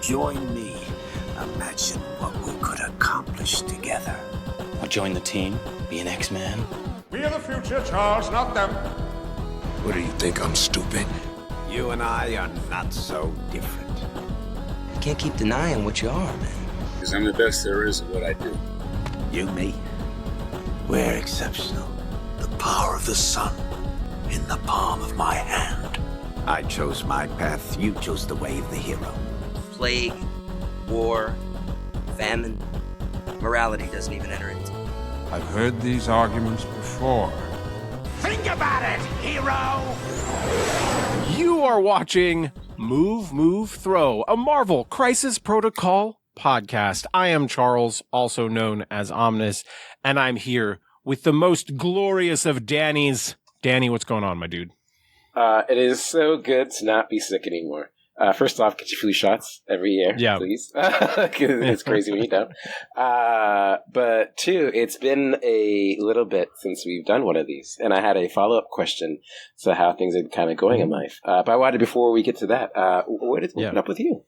Join me. Imagine what we could accomplish together. I'll join the team, be an X-Man. We are the future, Charles, not them. What do you think, I'm stupid? You and I are not so different. You can't keep denying what you are, man. Because I'm the best there is at what I do. You, me, we're exceptional. The power of the sun in the palm of my hand. I chose my path, you chose the way of the hero. Plague, war, famine, morality doesn't even enter into it. I've heard these arguments before. Think about it, hero! You are watching Move, Move, Throw, a Marvel Crisis Protocol podcast. I am Charles, also known as Omnus, and I'm here with the most glorious of Danny's. Danny, what's going on, my dude? It is so good to not be sick anymore. First off, get your flu shots every year, please. It's crazy when you don't. But two, it's been a little bit since we've done one of these, and I had a follow-up question to how things are kind of going in life. But I wanted, before we get to that, what is up with you?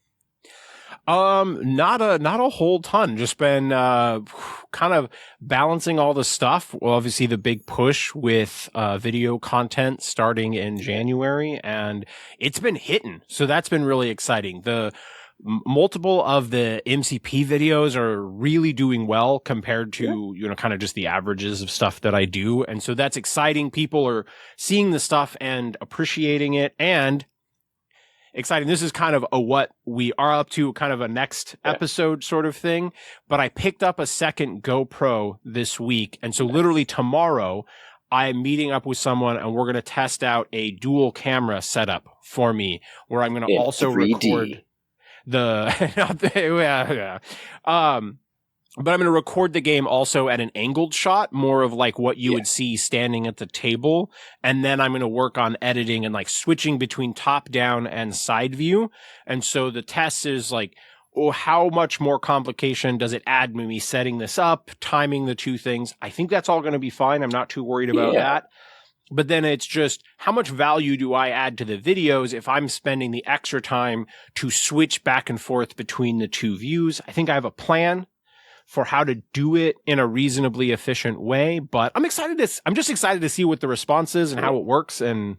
Not a whole ton. Just been kind of balancing all the stuff. Well, obviously the big push with video content starting in January, and it's been hitting. So that's been really exciting. The multiple of the MCP videos are really doing well compared to, kind of just the averages of stuff that I do. And so that's exciting. People are seeing the stuff and appreciating it, and exciting. This is kind of a what we are up to, kind of a next episode sort of thing. But I picked up a second GoPro this week. And so literally tomorrow, I'm meeting up with someone and we're going to test out a dual camera setup for me, where I'm going to also 3D. But I'm going to record the game also at an angled shot, more of like what you would see standing at the table. And then I'm going to work on editing and like switching between top down and side view. And so the test is like, how much more complication does it add me setting this up, timing the two things? I think that's all going to be fine. I'm not too worried about that. But then it's just, how much value do I add to the videos if I'm spending the extra time to switch back and forth between the two views? I think I have a plan for how to do it in a reasonably efficient way, but I'm just excited to see what the response is and how it works. And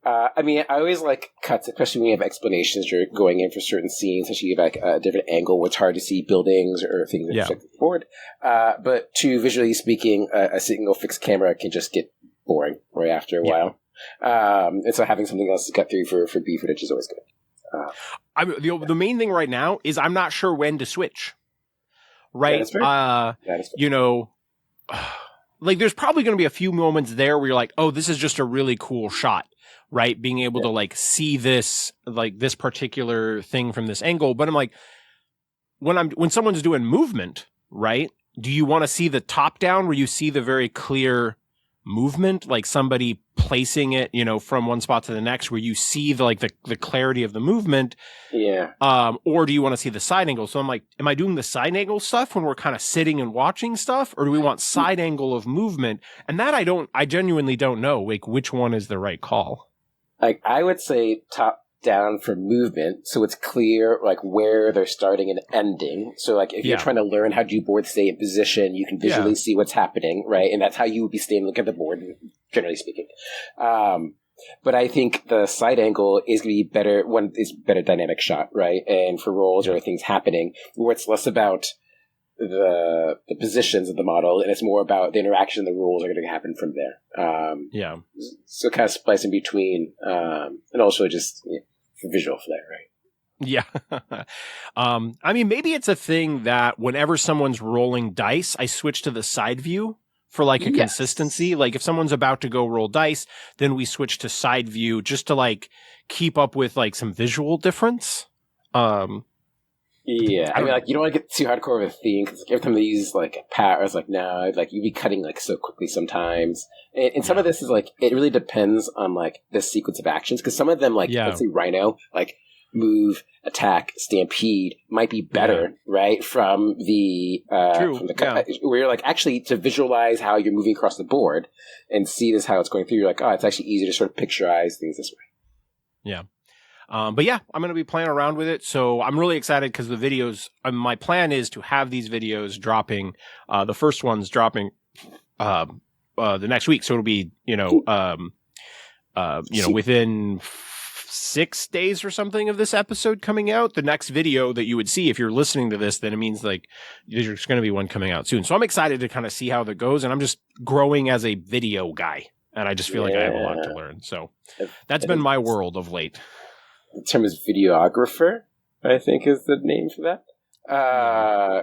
I always like cuts, especially when you have explanations you're going in for certain scenes, especially if you have like a different angle where it's hard to see buildings or things that are forward. But visually speaking, a single fixed camera can just get boring right after a while. And so having something else to cut through for B footage is always good. The main thing right now is I'm not sure when to switch. Right. Like there's probably going to be a few moments there where you're like, oh, this is just a really cool shot, right? Being able to like see this, like this particular thing from this angle. But I'm like, when someone's doing movement, right? Do you want to see the top down where you see the very clear movement, like somebody placing it, from one spot to the next, where you see the clarity of the movement? Or do you want to see the side angle? So I'm like, am I doing the side angle stuff when we're kind of sitting and watching stuff, or do we want side angle of movement? And that I genuinely don't know, like which one is the right call. Like I would say top down for movement, so it's clear like where they're starting and ending. So like if you're trying to learn how to do board stay in position, you can visually see what's happening, right? And that's how you would be staying, look at the board, generally speaking. But I think the side angle is going to be better when it's better dynamic shot, right? And for rolls or things happening, where it's less about the positions of the model and it's more about the interaction, the rules are going to happen from there. So kind of splice in between, and also just for visual flair, right? Maybe it's a thing that whenever someone's rolling dice, I switch to the side view for like a consistency. Like if someone's about to go roll dice, then we switch to side view just to like keep up with like some visual difference. You don't want to get too hardcore of a theme, because every time they use like a power, it's like, no, like you'd be cutting like so quickly sometimes. And some of this is like, it really depends on like the sequence of actions, because some of them, like let's say Rhino, like move, attack, stampede might be better, right? From the where you're like, actually to visualize how you're moving across the board and see this how it's going through, you're like, oh, it's actually easy to sort of picturize things this way. But yeah, I'm going to be playing around with it. So I'm really excited because the videos, my plan is to have these videos dropping, the first one's dropping, the next week. So it'll be, within 6 days or something of this episode coming out. The next video that you would see if you're listening to this, then it means like there's going to be one coming out soon. So I'm excited to kind of see how that goes. And I'm just growing as a video guy. And I just feel like I have a lot to learn. So that's been my world of late. The term is videographer, I think is the name for that.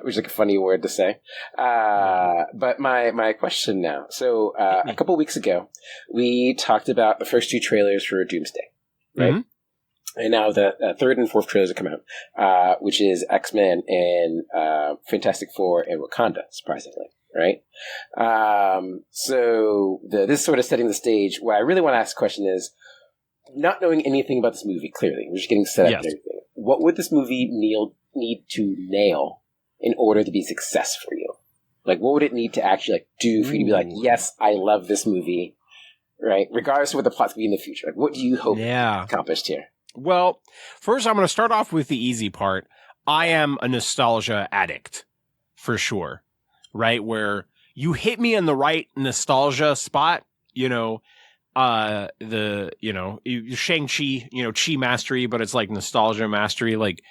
Which is like a funny word to say. But my question now. So a couple weeks ago, we talked about the first 2 trailers for Doomsday, right? Mm-hmm. And now the third and fourth trailers have come out, which is X-Men and Fantastic Four and Wakanda, surprisingly. Right? So this sort of setting the stage. What I really want to ask the question is, not knowing anything about this movie, clearly, we're just getting set up and everything. What would this movie need to nail in order to be a success for you? Like, what would it need to actually do for you to be like, yes, I love this movie, right? Regardless of what the plot's going to be in the future. Like, what do you hope accomplished here? Well, first, I'm going to start off with the easy part. I am a nostalgia addict, for sure. Right? Where you hit me in the right nostalgia spot, Shang-Chi, chi mastery, but it's like nostalgia mastery. Like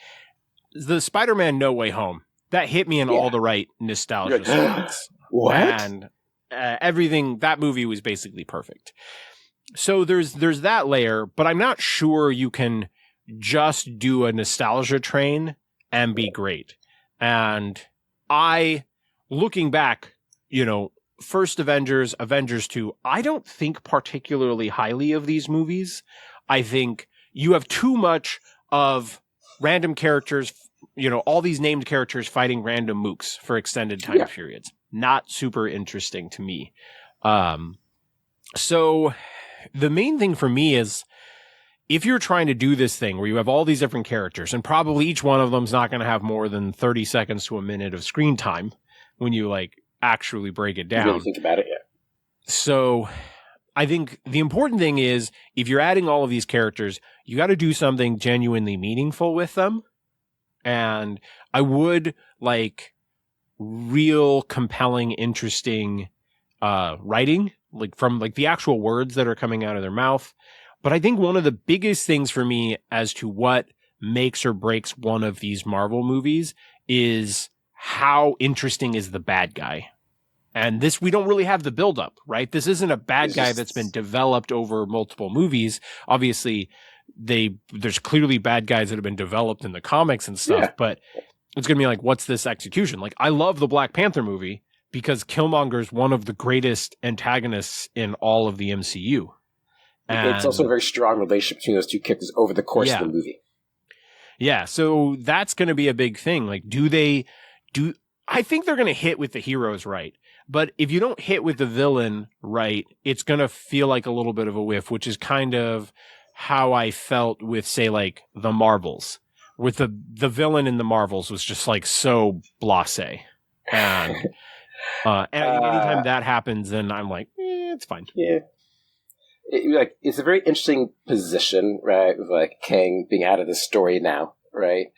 the Spider-Man No Way Home, that hit me in all the right nostalgia spots. What? And everything, that movie was basically perfect. So there's that layer, but I'm not sure you can just do a nostalgia train and be great. And looking back, first Avengers, Avengers 2, I don't think particularly highly of these movies. I think you have too much of random characters, all these named characters fighting random mooks for extended time periods. Not super interesting to me. So the main thing for me is, if you're trying to do this thing where you have all these different characters, and probably each one of them's not going to have more than 30 seconds to a minute of screen time, when you actually break it down. You really think about it, yeah. So I think the important thing is, if you're adding all of these characters, you got to do something genuinely meaningful with them. And I would like real compelling, interesting writing, from the actual words that are coming out of their mouth. But I think one of the biggest things for me as to what makes or breaks one of these Marvel movies is how interesting is the bad guy. And this, we don't really have the buildup, right? This isn't a bad guy that's been developed over multiple movies. Obviously, there's clearly bad guys that have been developed in the comics and stuff, but it's going to be like, what's this execution? Like, I love the Black Panther movie because Killmonger is one of the greatest antagonists in all of the MCU. And it's also a very strong relationship between those two characters over the course of the movie. Yeah, so that's going to be a big thing. Like, I think they're going to hit with the heroes right. But if you don't hit with the villain right, it's going to feel like a little bit of a whiff, which is kind of how I felt with, say, the Marvels. With the villain in the Marvels was just so blasé. And I think anytime that happens, then I'm like, it's fine. Yeah. It's a very interesting position, right? With Kang being out of the story now, right?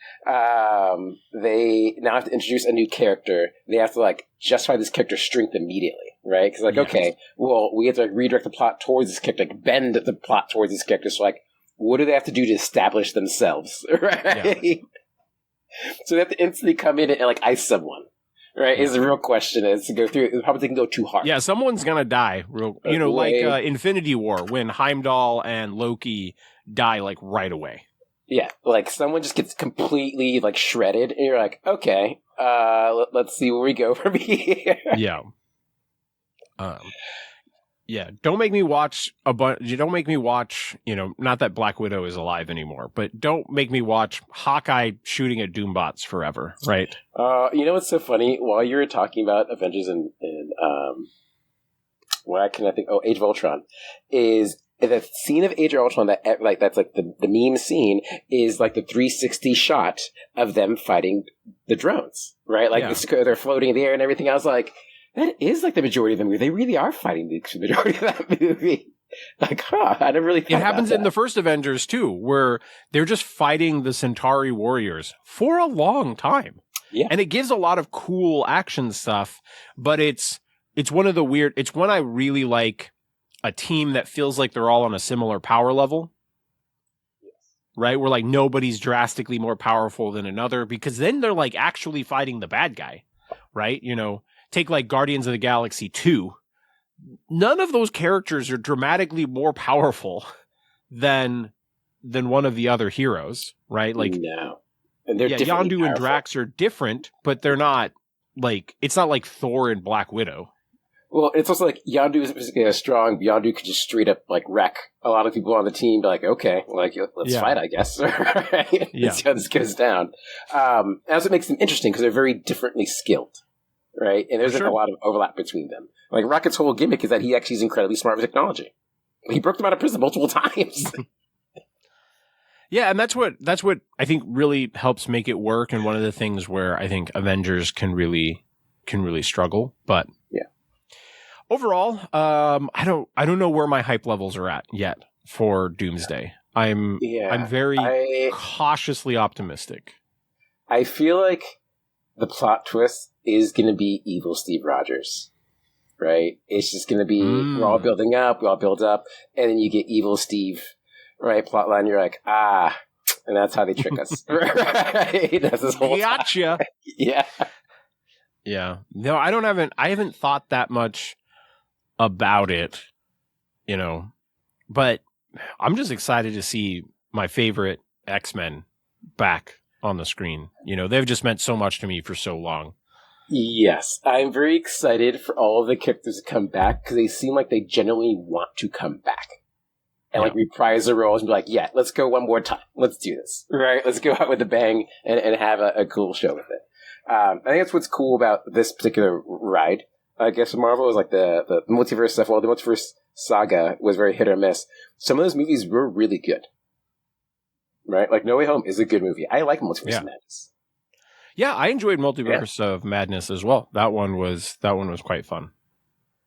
They now have to introduce a new character. They have to justify this character's strength immediately, right? Because okay, well, we have to redirect the plot towards this character, bend the plot towards this character. So what do they have to do to establish themselves, right? Yeah. So they have to instantly come in and ice someone. Right, is the real question is to go through. It probably can go too hard. Yeah, someone's gonna die. Infinity War when Heimdall and Loki die right away. Yeah, someone just gets completely shredded, and you're like, okay, let's see where we go from here. Yeah. Yeah, don't make me watch don't make me watch, not that Black Widow is alive anymore, but don't make me watch Hawkeye shooting at Doombots forever, right? What's so funny? While you were talking about Avengers and what can I think? Oh, Age of Ultron is the scene of Age of Ultron that's the meme scene is the 360 shot of them fighting the drones, right? They're floating in the air and everything. I was like, that is the majority of the movie. They really are fighting the majority of that movie. Like, I never really thought It happens about in the first Avengers too, where they're just fighting the Centauri warriors for a long time. Yeah. And it gives a lot of cool action stuff, but it's one of the weird, it's when I really like a team that feels like they're all on a similar power level. Right? Where like nobody's drastically more powerful than another, because then they're like actually fighting the bad guy. Right? You know, take like Guardians of the Galaxy 2. None of those characters are dramatically more powerful than one of the other heroes, right? Like, no. And they're Yondu and Drax are different, but they're not like, it's not like Thor and Black Widow. Well, it's also like Yondu isn't particularly as strong. Yondu could just straight up like wreck a lot of people on the team. Be like, okay, like let's fight, I guess. Right? Yeah. See how this goes down. That's what makes them interesting because they're very differently skilled, right? And there's like, a lot of overlap between them. Like Rocket's whole gimmick is that he actually is incredibly smart with technology. He broke them out of prison multiple times. Yeah, and that's what I think really helps make it work, and one of the things where I think Avengers can really struggle. But yeah, overall, I don't know where my hype levels are at yet for Doomsday. I'm very cautiously optimistic. I feel like the plot twist is going to be evil Steve Rogers, right? It's just going to be we're all building up, we all build up, and then you get evil Steve. Right, plotline. You're like, and that's how they trick us. Right, that's this whole gotcha. Yeah, yeah. No, I haven't thought that much about it, you know. But I'm just excited to see my favorite X-Men back on the screen. You know, they've just meant so much to me for so long. Yes, I'm very excited for all of the characters to come back because they seem like they genuinely want to come back. And like reprise the roles and be like, yeah, let's go one more time. Let's do this. Right? Let's go out with a bang and have a cool show with it. I think that's what's cool about this particular ride. I guess Marvel is like the multiverse stuff. Well, the multiverse saga was very hit or miss. Some of those movies were really good. Right? Like No Way Home is a good movie. I like Multiverse of Madness. Yeah, I enjoyed Multiverse of Madness as well. That one was quite fun.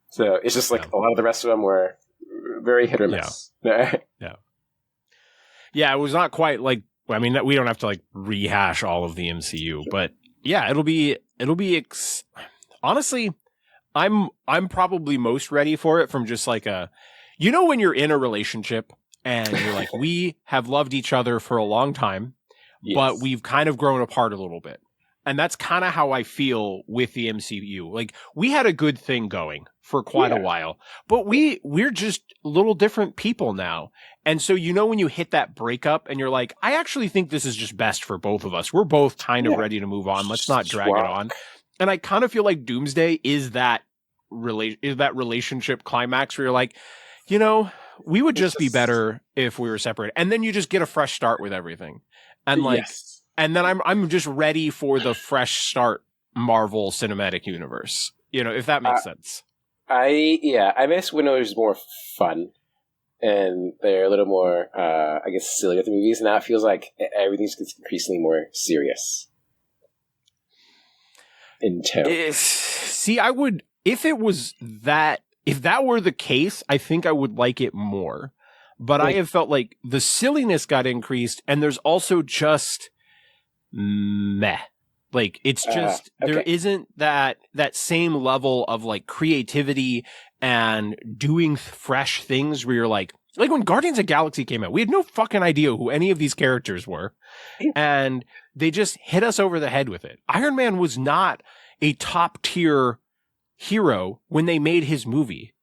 So it's just like a lot of the rest of them were very hit or miss. Yeah. It was not quite like, I mean, we don't have to like rehash all of the MCU, but yeah, it'll be honestly, I'm probably most ready for it from just like when you're in a relationship and you're like, we have loved each other for a long time, but we've kind of grown apart a little bit. And that's kind of how I feel with the MCU. Like, we had a good thing going for quite a while, but we're just little different people now. And so, when you hit that breakup and you're like, I actually think this is just best for both of us. We're both kind of ready to move on. Let's not drag it on. And I kind of feel like Doomsday is that relationship climax where you're like, we would just be better if we were separated. And then you just get a fresh start with everything. And like, and then I'm just ready for the fresh start Marvel Cinematic Universe, if that makes sense. I miss when it was more fun and they're a little more, I guess, silly with the movies. Now it feels like everything's increasingly more serious in tone. See, I would, if that were the case, I think I would like it more. But I have felt like the silliness got increased, and there's also just meh. Like, it's just, there isn't that same level of like creativity and doing fresh things where you're like when Guardians of the Galaxy came out, we had no fucking idea who any of these characters were. And they just hit us over the head with it. Iron Man was not a top tier hero when they made his movie.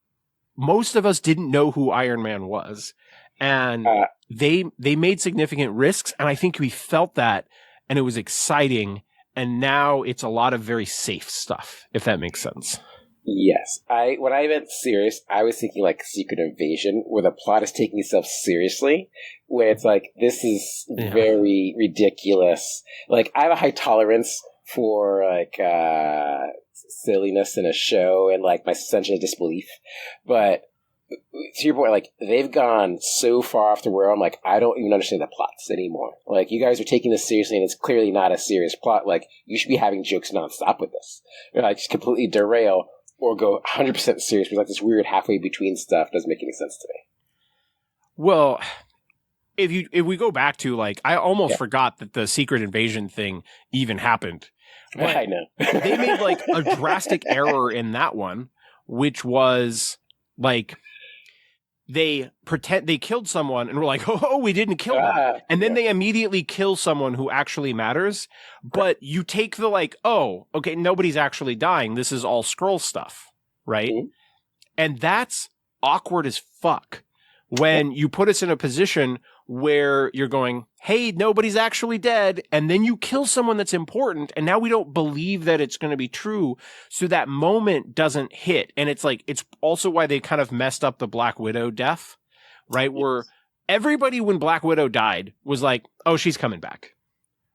Most of us didn't know who Iron Man was. And they made significant risks, and I think we felt that, and it was exciting. And now it's a lot of very safe stuff, if that makes sense. Yes. When I meant serious, I was thinking like Secret Invasion, where the plot is taking itself seriously, where it's like, this is very ridiculous. Like, I have a high tolerance for like silliness in a show and like my suspension of disbelief, but to your point, like, they've gone so far off the rail, I'm like, I don't even understand the plots anymore. Like, you guys are taking this seriously, and it's clearly not a serious plot. Like, you should be having jokes nonstop with this. You're like, just completely derail or go 100% serious, because like this weird halfway between stuff doesn't make any sense to me. Well, if we go back to like, I almost forgot that the secret invasion thing even happened. But I know. they made like a drastic error in that one, which was like they killed someone and were like, oh, we didn't kill them. And then they immediately kill someone who actually matters. But you take the like, oh, okay, nobody's actually dying. This is all Skrull stuff, right? Mm-hmm. And that's awkward as fuck when you put us in a position where you're going, hey, nobody's actually dead. And then you kill someone that's important. And now we don't believe that it's going to be true. So that moment doesn't hit. And it's like, it's also why they kind of messed up the Black Widow death, right? Yes. Where everybody, when Black Widow died, was like, oh, she's coming back.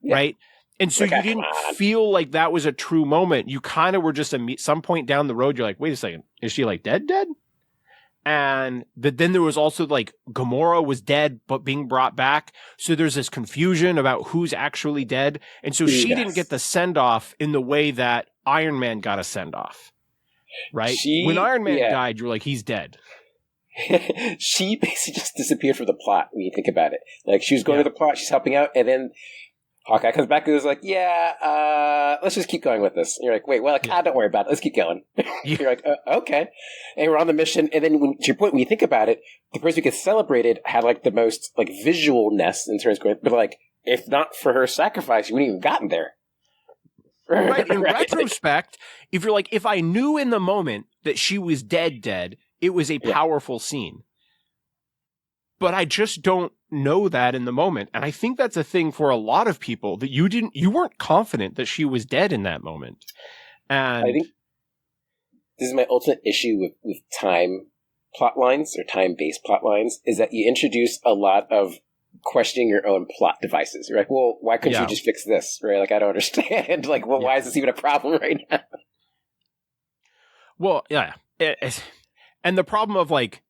Yeah. Right. And so you didn't feel like that was a true moment. You kind of were just some point down the road. You're like, wait a second. Is she like dead? And then there was also like Gamora was dead, but being brought back. So there's this confusion about who's actually dead. And so she didn't get the send off in the way that Iron Man got a send off. Right. When Iron Man died, you're like, he's dead. She basically just disappeared from the plot when you think about it. Like she was going to the plot, she's helping out, and then Hawkeye comes back and is like, let's just keep going with this. And you're like, wait, well, don't worry about it. Let's keep going. You're like, okay. And we're on the mission. And then to your point, when you think about it, the person who gets celebrated had like the most like visualness in terms of going, but like, if not for her sacrifice, you wouldn't even gotten there. Right. In retrospect, if you're like, if I knew in the moment that she was dead, it was a powerful scene. But I just don't know that in the moment. And I think that's a thing for a lot of people that you weren't confident that she was dead in that moment. And I think this is my ultimate issue with time plot lines or time-based plot lines is that you introduce a lot of questioning your own plot devices. You're like, well, why couldn't you just fix this? Right? Like, I don't understand. Like, well, why is this even a problem right now? Well, yeah. And the problem of like,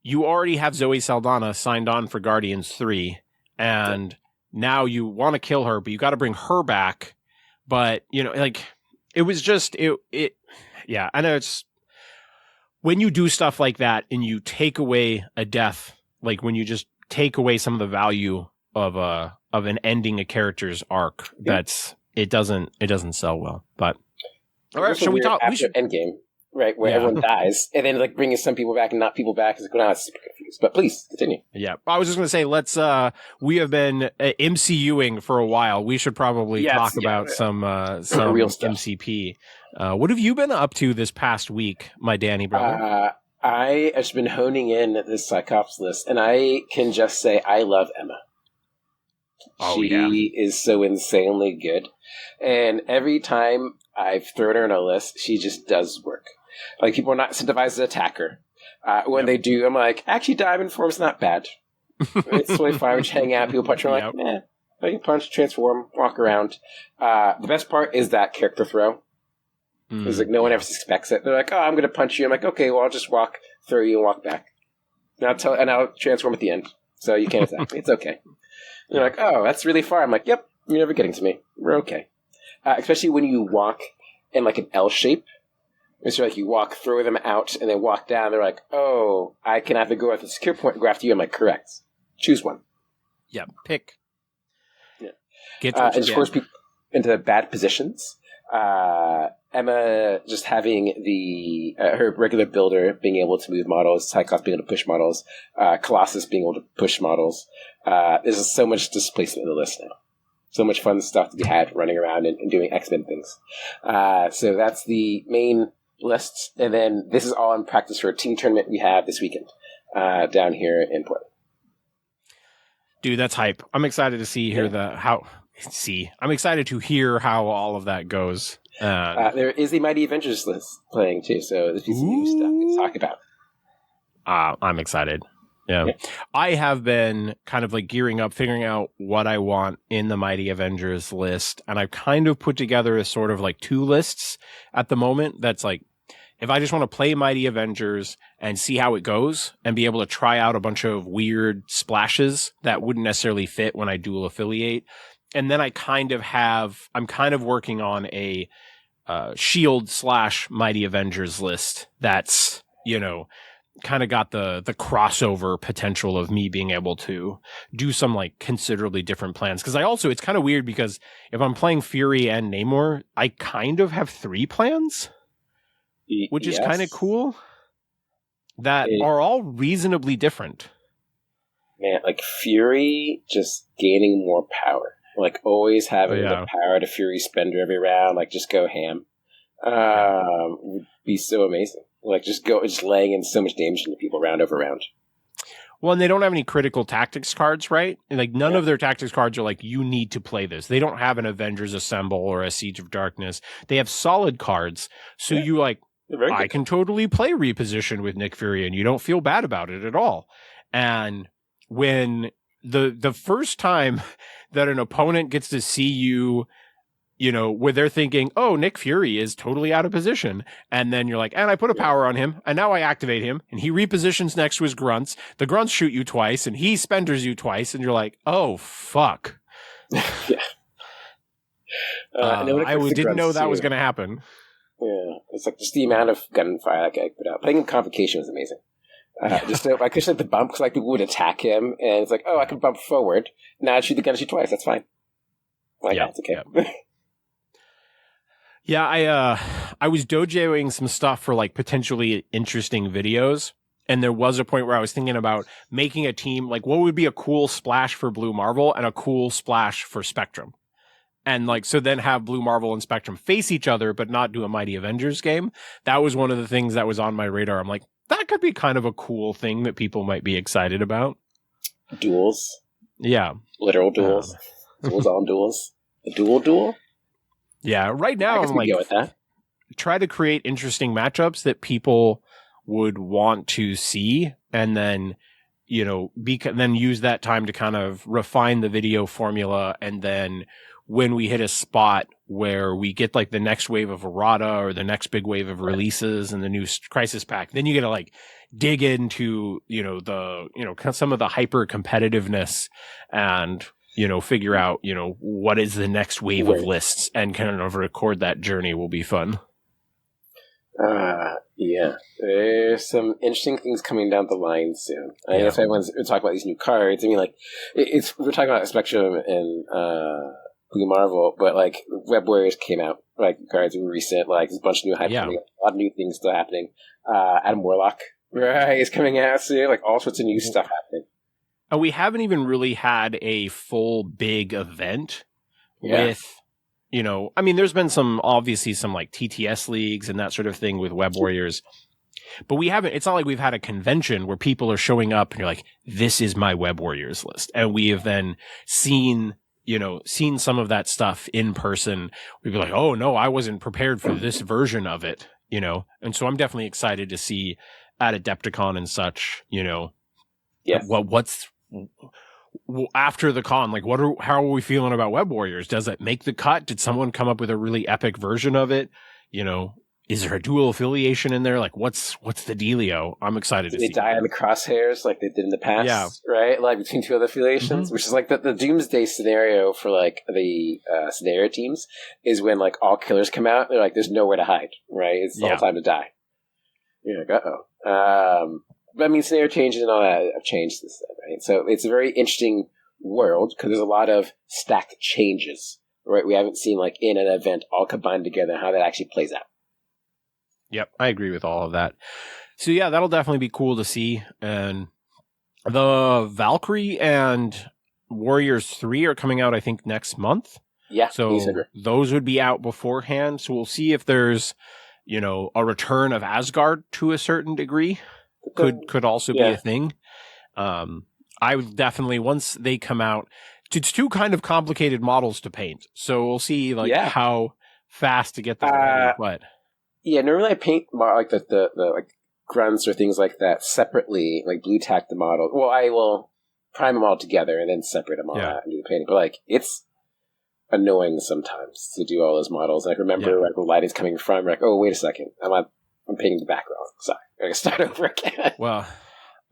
you already have Zoe Saldana signed on for Guardians 3, and now you want to kill her, but you got to bring her back. But, you know, like, it was just, yeah, I know it's, when you do stuff like that and you take away a death, like when you just take away some of the value of an ending a character's arc, it doesn't sell well. But, all right, shall we talk? After Endgame. Right, where everyone dies, and then like bringing some people back and not people back is like, it's super confused. But please continue. Yeah, I was just going to say, let's. We have been MCUing for a while. We should probably talk about some real stuff. MCP. What have you been up to this past week, my Danny brother? I have been honing in this Cyclops list, and I can just say I love Emma. She is so insanely good, and every time I've thrown her in a list, she just does work. Like, people are not incentivized to attack her. When they do, I'm like, actually, diamond form's not bad. It's totally fine. We just hang out. People punch her, like, I can punch, transform, walk around. The best part is that character throw. It's like, no one ever expects it. They're like, oh, I'm going to punch you. I'm like, okay, well, I'll just throw you and walk back. And I'll transform at the end. So you can't attack me. It's okay. And they're like, oh, that's really far. I'm like, yep, you're never getting to me. We're okay. Especially when you walk in like an L shape. It's like you walk, throw them out, and then walk down. They're like, oh, I can have to go at the secure point and go after you. I'm like, correct. Choose one. Yeah, pick. Yeah. And scores people into bad positions. Emma just having her regular builder being able to move models, Cyclops being able to push models, Colossus being able to push models. There's so much displacement in the list now. So much fun stuff to be had running around and doing X-Men things. So that's the main list. And then this is all in practice for a team tournament we have this weekend down here in Portland. Dude, that's hype. I'm excited to I'm excited to hear how all of that goes. There is the Mighty Avengers list playing too, so there's some new stuff to talk about. I'm excited. Yeah. I have been kind of like gearing up, figuring out what I want in the Mighty Avengers list. And I've kind of put together a sort of like 2 lists at the moment. That's like, if I just want to play Mighty Avengers and see how it goes and be able to try out a bunch of weird splashes that wouldn't necessarily fit when I dual affiliate. And then I'm kind of working on a Shield / Mighty Avengers list that's, you know, kind of got the crossover potential of me being able to do some like considerably different plans. Cause it's kind of weird because if I'm playing Fury and Namor, I kind of have 3 plans, which is kind of cool, that are all reasonably different. Man, like Fury just gaining more power. Like always having the power to Fury Spender every round, like just go ham. Would be so amazing. Like just laying in so much damage into people round over round. Well, and they don't have any critical tactics cards, right? And like none of their tactics cards are like, you need to play this. They don't have an Avengers Assemble or a Siege of Darkness. They have solid cards. So you like, I can totally play Reposition with Nick Fury and you don't feel bad about it at all. And when the first time that an opponent gets to see you, you know, where they're thinking, oh, Nick Fury is totally out of position. And then you're like, and I put a power on him, and now I activate him, and he repositions next to his grunts. The grunts shoot you twice, and he spenders you twice, and you're like, oh, fuck. Yeah. I didn't know that was going to happen. Yeah. It's like just the amount of gunfire that guy put out. Playing in Convocation was amazing. Just I could hit the bump because like people would attack him, and it's like, oh, I can bump forward. Now I shoot the gun, shoot twice. That's fine. Like, yeah, it's okay. Yeah. Yeah, I was dojoing some stuff for like potentially interesting videos, and there was a point where I was thinking about making a team, like what would be a cool splash for Blue Marvel and a cool splash for Spectrum. And like, so then have Blue Marvel and Spectrum face each other, but not do a Mighty Avengers game. That was one of the things that was on my radar. I'm like, that could be kind of a cool thing that people might be excited about. Duels. Yeah. Literal duels. Duels on duels. A duel? Yeah, right now I'm like, try to create interesting matchups that people would want to see, and then, you know, then use that time to kind of refine the video formula, and then when we hit a spot where we get like the next wave of errata or the next big wave of releases and the new Crisis Pack, then you get to like dig into, you know, some of the hyper competitiveness and, you know, figure out, you know, what is the next wave of lists, and kind of record that journey will be fun. Yeah. There's some interesting things coming down the line soon. I guess everyone's talking about these new cards. I mean, like, we're talking about Spectrum and Blue Marvel, but like Web Warriors came out, like cards were recent, like there's a bunch of new hype coming up, a lot of new things still happening. Adam Warlock, right, is coming out soon, like all sorts of new stuff happening. And we haven't even really had a full big event with, you know, I mean, there's been obviously some like TTS leagues and that sort of thing with Web Warriors, but it's not like we've had a convention where people are showing up and you're like, this is my Web Warriors list. And we have then seen some of that stuff in person. We'd be like, oh no, I wasn't prepared for this version of it, you know? And so I'm definitely excited to see at Adepticon and such, you know, what's after the con, like how are we feeling about Web Warriors? Does it make the cut? Did someone come up with a really epic version of it? You know, is there a dual affiliation in there? Like what's the dealio? I'm excited to see. They die in the crosshairs like they did in the past, right? Like between two other affiliations, which is like the doomsday scenario for like the scenario teams is when like all killers come out, they're like, there's nowhere to hide, right? It's all time to die. You're like, but I mean, scenario changes and all that have changed this, right? So it's a very interesting world because there's a lot of stacked changes, right? We haven't seen like in an event all combined together how that actually plays out. Yep, I agree with all of that. So yeah, that'll definitely be cool to see. And the Valkyrie and Warriors 3 are coming out, I think, next month. Yeah. So those would be out beforehand. So we'll see if there's, you know, a return of Asgard to a certain degree. Could also be a thing. I would definitely, once they come out, it's 2 kind of complicated models to paint. So we'll see like how fast to get them ready. But yeah, normally I paint like the like grunts or things like that separately, like blue tack the model. Well, I will prime them all together and then separate them all out and do the painting. But like it's annoying sometimes to do all those models. And I remember like the light is coming from, like, oh wait a second, I'm painting the background. Sorry, I gotta start over again. Well,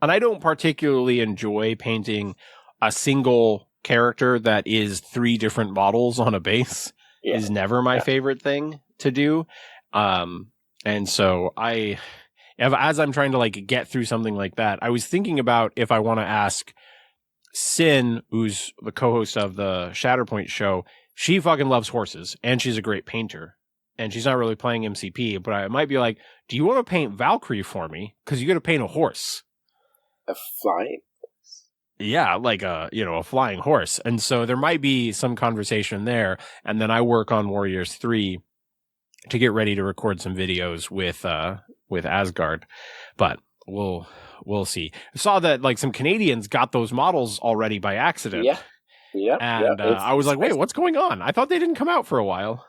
and I don't particularly enjoy painting a single character that is 3 different models on a base. Is never my favorite thing to do. And so as I'm trying to like get through something like that, I was thinking about if I want to ask Sin, who's the co-host of the Shatterpoint show. She fucking loves horses, and she's a great painter. And she's not really playing MCP, but I might be like, do you want to paint Valkyrie for me? Because you got to paint a horse. A flying horse? Yeah, like a flying horse. And so there might be some conversation there. And then I work on Warriors 3 to get ready to record some videos with Asgard. But we'll see. I saw that like some Canadians got those models already by accident. Yeah. Yeah. And I was like, wait, what's going on? I thought they didn't come out for a while.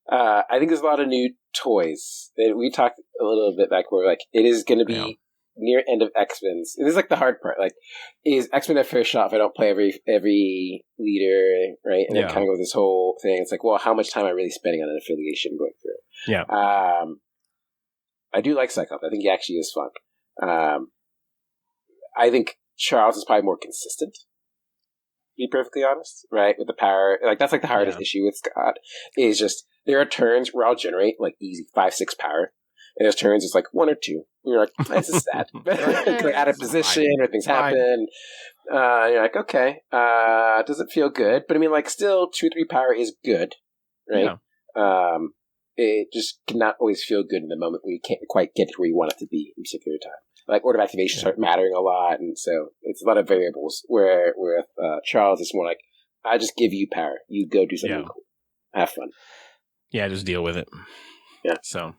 I think there's a lot of new toys. We talked a little bit back where like it is going to be near end of X-Men's. This is like the hard part. Like, is X-Men their first shot if I don't play every leader, right? And then kind of go this whole thing. It's like, well, how much time am I really spending on an affiliation going through? Yeah. I do like Cyclops. I think he actually is fun. I think Charles is probably more consistent. To be perfectly honest, right? With the power, like that's like the hardest issue with Scott is just there are turns where I'll generate like easy 5-6 power, and there's turns it's like 1 or 2. And you're like, this is sad. Like out of position or things happen. You're like, okay, doesn't feel good, but I mean, like, still 2 or 3 power is good, right? Yeah. It just cannot always feel good in the moment when you can't quite get to where you want it to be in a particular time. Like, order of activations start mattering a lot, and so it's a lot of variables. Where with Charles, it's more like, I just give you power. You go do something cool. Have fun. Yeah, just deal with it. Yeah. So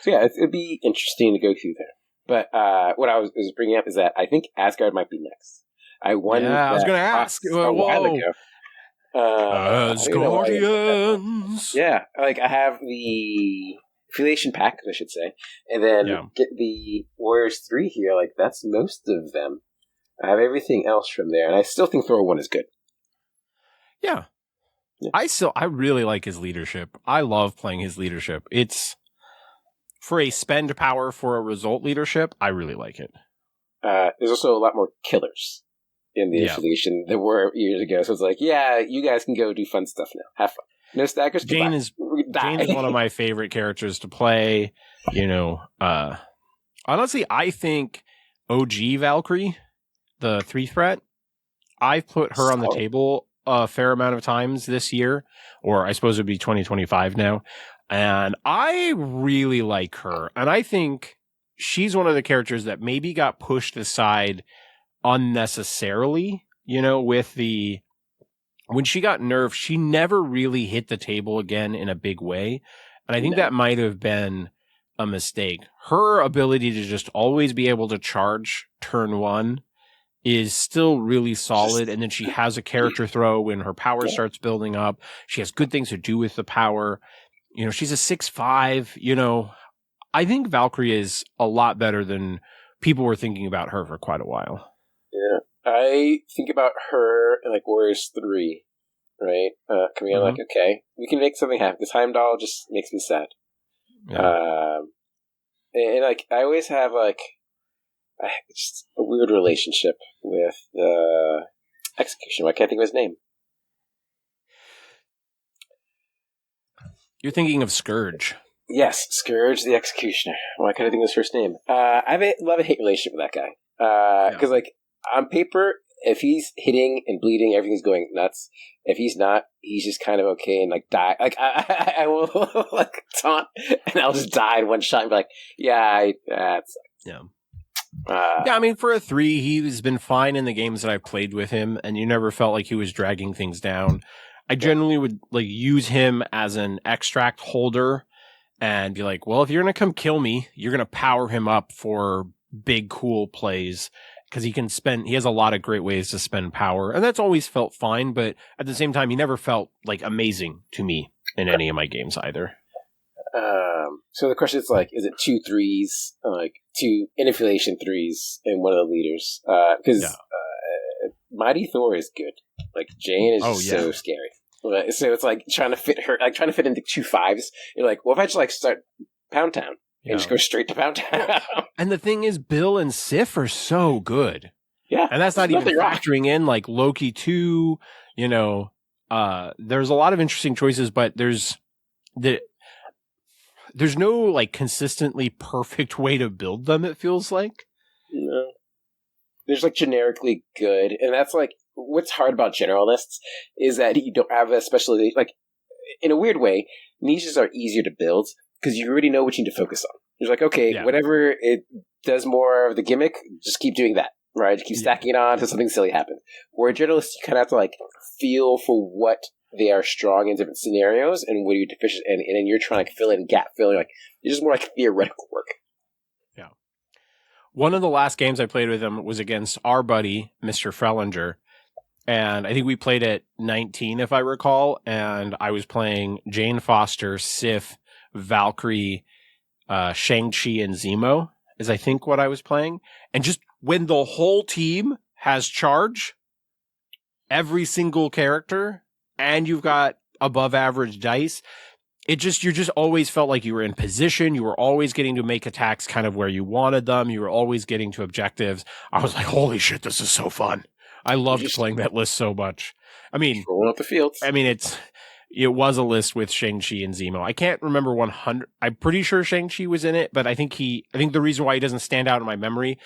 yeah, it'd be interesting to go through there. But what I was bringing up is that I think Asgard might be next. I won. Yeah, I was going to ask a while ago. Asgardians. Yeah, like I have the affiliation pack, I should say, and then get the Warriors 3 here. Like that's most of them. I have everything else from there, and I still think Thor 1 is good. Yeah. I really like his leadership. I love playing his leadership. It's for a spend power for a result leadership. I really like it. There's also a lot more killers in the affiliation than were years ago. So it's like, yeah, you guys can go do fun stuff now. Have fun. No staggers. Jane is one of my favorite characters to play. Honestly, I think OG Valkyrie, the 3 threat, I've put her on the table a fair amount of times this year, or I suppose it would be 2025 now. And I really like her. And I think she's one of the characters that maybe got pushed aside unnecessarily, with when she got nerfed, she never really hit the table again in a big way. And I think that might have been a mistake. Her ability to just always be able to charge turn 1 is still really solid. And then she has a character throw when her power starts building up. She has good things to do with the power. She's a 6'5", I think Valkyrie is a lot better than people were thinking about her for quite a while. Yeah. I think about her in like Warriors 3, right? Coming out like, okay, we can make something happen. Because Heimdall just makes me sad. Yeah. And like, I always have like just a weird relationship with the Executioner. I can't think of his name. You're thinking of Scourge. Yes, Scourge the Executioner. Why can't I think of his first name? I have a love-hate relationship with that guy. Because, like, on paper, if he's hitting and bleeding, everything's going nuts. If he's not, he's just kind of okay and, like, die. Like, I will, like, taunt, and I'll just die in one shot and be like, that's... Yeah. I mean, for a 3, he's been fine in the games that I've played with him, and you never felt like he was dragging things down. I generally would like use him as an extract holder and be like, well, if you're going to come kill me, you're going to power him up for big, cool plays because he has a lot of great ways to spend power. And that's always felt fine. But at the same time, he never felt like amazing to me in any of my games either. So the question is like, is it 2 3s, like 2 inaffiliation 3s and one of the leaders? Because Mighty Thor is good. Like Jane is so scary. So it's like trying to fit into 2 5s. You're like, well, if I just like start Pound Town and just go straight to Pound Town. And the thing is, Bill and Sif are so good. Yeah, and that's not even factoring in like Loki 2. There's a lot of interesting choices, but there's no like consistently perfect way to build them, it feels like. No. There's like generically good, and that's like what's hard about generalists is that you don't have a specialty. Like in a weird way, niches are easier to build because you already know what you need to focus on. You're like, okay, whatever it does more of the gimmick, just keep doing that, right? Just keep stacking it on until something silly happens. Where a generalist, you kind of have to like feel for what they are strong in different scenarios and what are you deficient in, and then you're trying to fill in gap filling. Like it's just more like theoretical work. Yeah. One of the last games I played with him was against our buddy, Mr. Frellinger. And I think we played at 19, if I recall. And I was playing Jane Foster, Sif, Valkyrie, Shang-Chi, and Zemo, is I think what I was playing. And just when the whole team has charge, every single character, and you've got above average dice, you just always felt like you were in position. You were always getting to make attacks kind of where you wanted them. You were always getting to objectives. I was like, holy shit, this is so fun. I loved playing that list so much. I mean, rolling up the fields. I mean, it was a list with Shang-Chi and Zemo. I can't remember 100. I'm pretty sure Shang-Chi was in it, but I think the reason why he doesn't stand out in my memory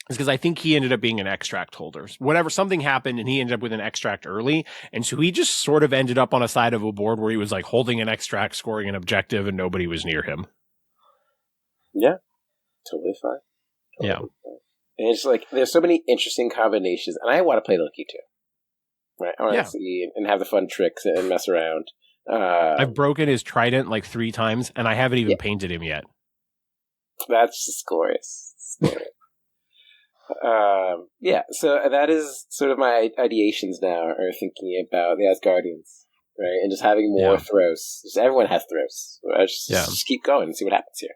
is because I think he ended up being an extract holder. Something happened and he ended up with an extract early. And so he just sort of ended up on a side of a board where he was like holding an extract, scoring an objective, and nobody was near him. Yeah. Totally fine. Yeah. Fine. And it's like, there's so many interesting combinations, and I want to play Loki too. Right? I want to see and have the fun tricks and mess around. I've broken his trident like 3 times, and I haven't even painted him yet. That's just glorious. So that is sort of my ideations now, are thinking about the Asgardians, right? And just having more throws. Just everyone has throws. Just keep going and see what happens here.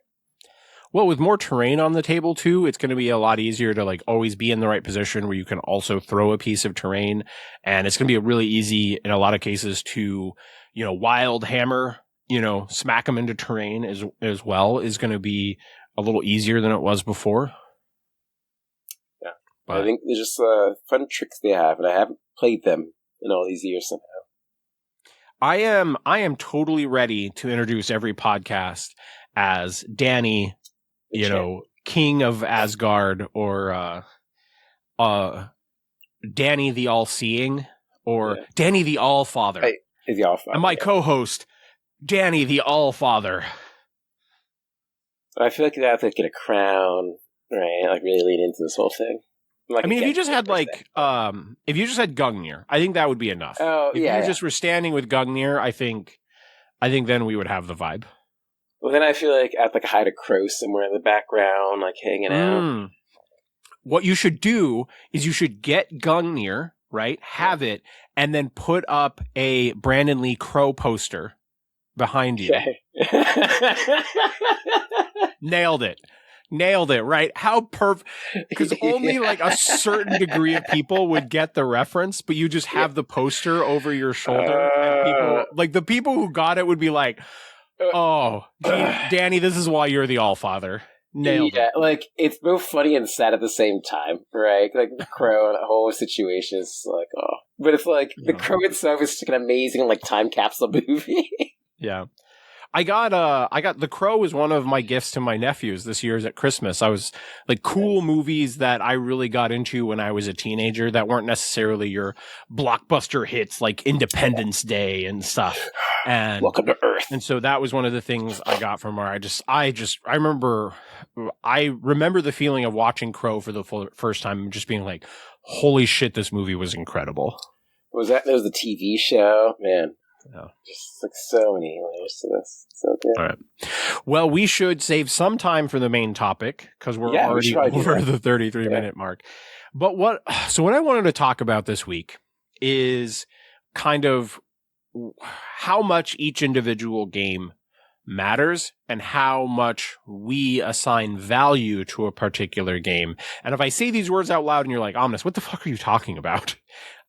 Well, with more terrain on the table too, it's going to be a lot easier to like always be in the right position where you can also throw a piece of terrain. And it's going to be really easy in a lot of cases to, wild hammer, smack them into terrain as well is going to be a little easier than it was before. Yeah. But I think there's just fun tricks they have, and I haven't played them in all these years somehow. I am totally ready to introduce every podcast as Danny, King of Asgard, or Danny the All-Seeing, or Danny the All-Father. The All-Father. And my co-host, Danny the All-Father. I feel like you have to get a crown, right? Like really lean into this whole thing. Like, if you just had Gungnir, I think that would be enough. Oh, if you just were standing with Gungnir, I think then we would have the vibe. Well, then I feel like I'd like hide a crow somewhere in the background, like hanging out. What you should do is you should get Gungnir, right? Have it, and then put up a Brandon Lee Crow poster behind you. Okay. Nailed it, right? How perfect, because only like a certain degree of people would get the reference, but you just have the poster over your shoulder, and people, like the people who got it would be like, oh, Danny, this is why you're the All-Father. Nailed it. Like, it's both funny and sad at the same time, right? Like, the crow and the whole situation is like, oh. But it's like, the crow itself is just an amazing, like, time capsule movie. Yeah. I got The Crow was one of my gifts to my nephews this year's at Christmas. I was like cool movies that I really got into when I was a teenager that weren't necessarily your blockbuster hits like Independence Day and stuff. And Welcome to Earth. And so that was one of the things I got from her. I remember the feeling of watching Crow for the first time and just being like, holy shit, this movie was incredible. That was the TV show, man. Yeah. Just like so many layers to this. So good. All right. Well, we should save some time for the main topic because we're already over the 33-minute mark. But what I wanted to talk about this week is kind of how much each individual game matters and how much we assign value to a particular game. And if I say these words out loud and you're like, Omnus, what the fuck are you talking about?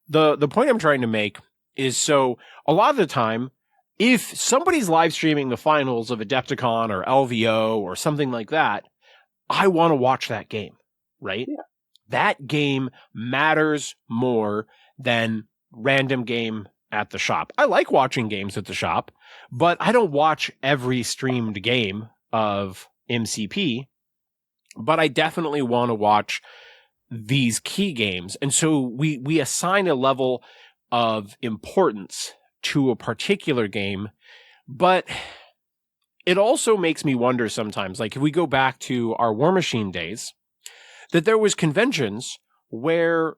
The point I'm trying to make is, so a lot of the time, if somebody's live streaming the finals of Adepticon or LVO or something like that, I want to watch that game, right? Yeah. That game matters more than random game at the shop. I like watching games at the shop, but I don't watch every streamed game of MCP, but I definitely want to watch these key games. And so we assign a level of importance to a particular game, but it also makes me wonder sometimes, like if we go back to our War Machine days, that there was conventions where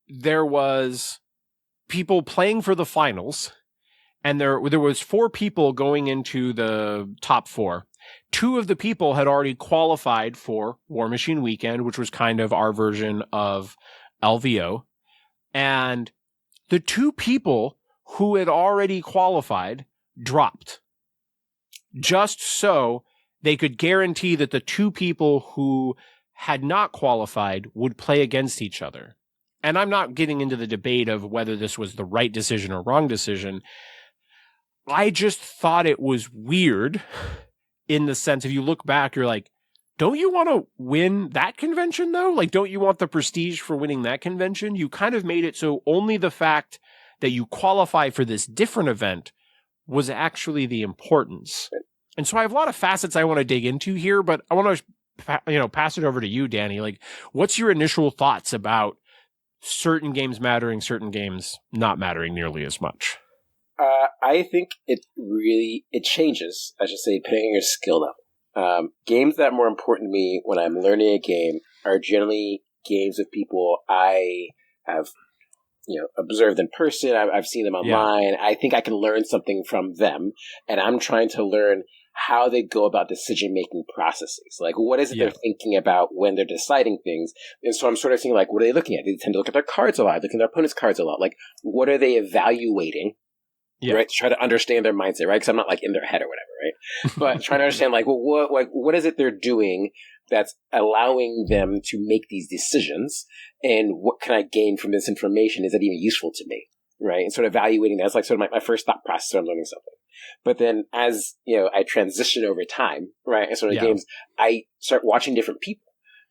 there was people playing for the finals, and there was 4 people going into the top 4. 2 of the people had already qualified for War Machine Weekend, which was kind of our version of LVO. And the 2 people who had already qualified dropped, just so they could guarantee that the 2 people who had not qualified would play against each other. And I'm not getting into the debate of whether this was the right decision or wrong decision. I just thought it was weird in the sense, if you look back, you're like, don't you want to win that convention though? Like, don't you want the prestige for winning that convention? You kind of made it so only the fact that you qualify for this different event was actually the importance. And so I have a lot of facets I want to dig into here, but I want to, pass it over to you, Danny. Like, what's your initial thoughts about certain games mattering, certain games not mattering nearly as much? I think it changes, I should say, depending on your skill level. Games that are more important to me when I'm learning a game are generally games of people I have, observed in person. I've seen them online. Yeah. I think I can learn something from them, and I'm trying to learn how they go about decision-making processes. Like, what is it they're thinking about when they're deciding things? And so I'm sort of seeing, like, what are they looking at? They tend to look at their cards a lot, look at their opponent's cards a lot. Like, what are they evaluating? Yeah. Right, to try to understand their mindset, right? Because I'm not like in their head or whatever, right? But trying to understand, like, well, what is it they're doing that's allowing them to make these decisions, and what can I gain from this information? Is it even useful to me, right? And sort of evaluating that's like sort of my first thought process when I'm learning something. But then, as I transition over time, right, and sort of games, I start watching different people.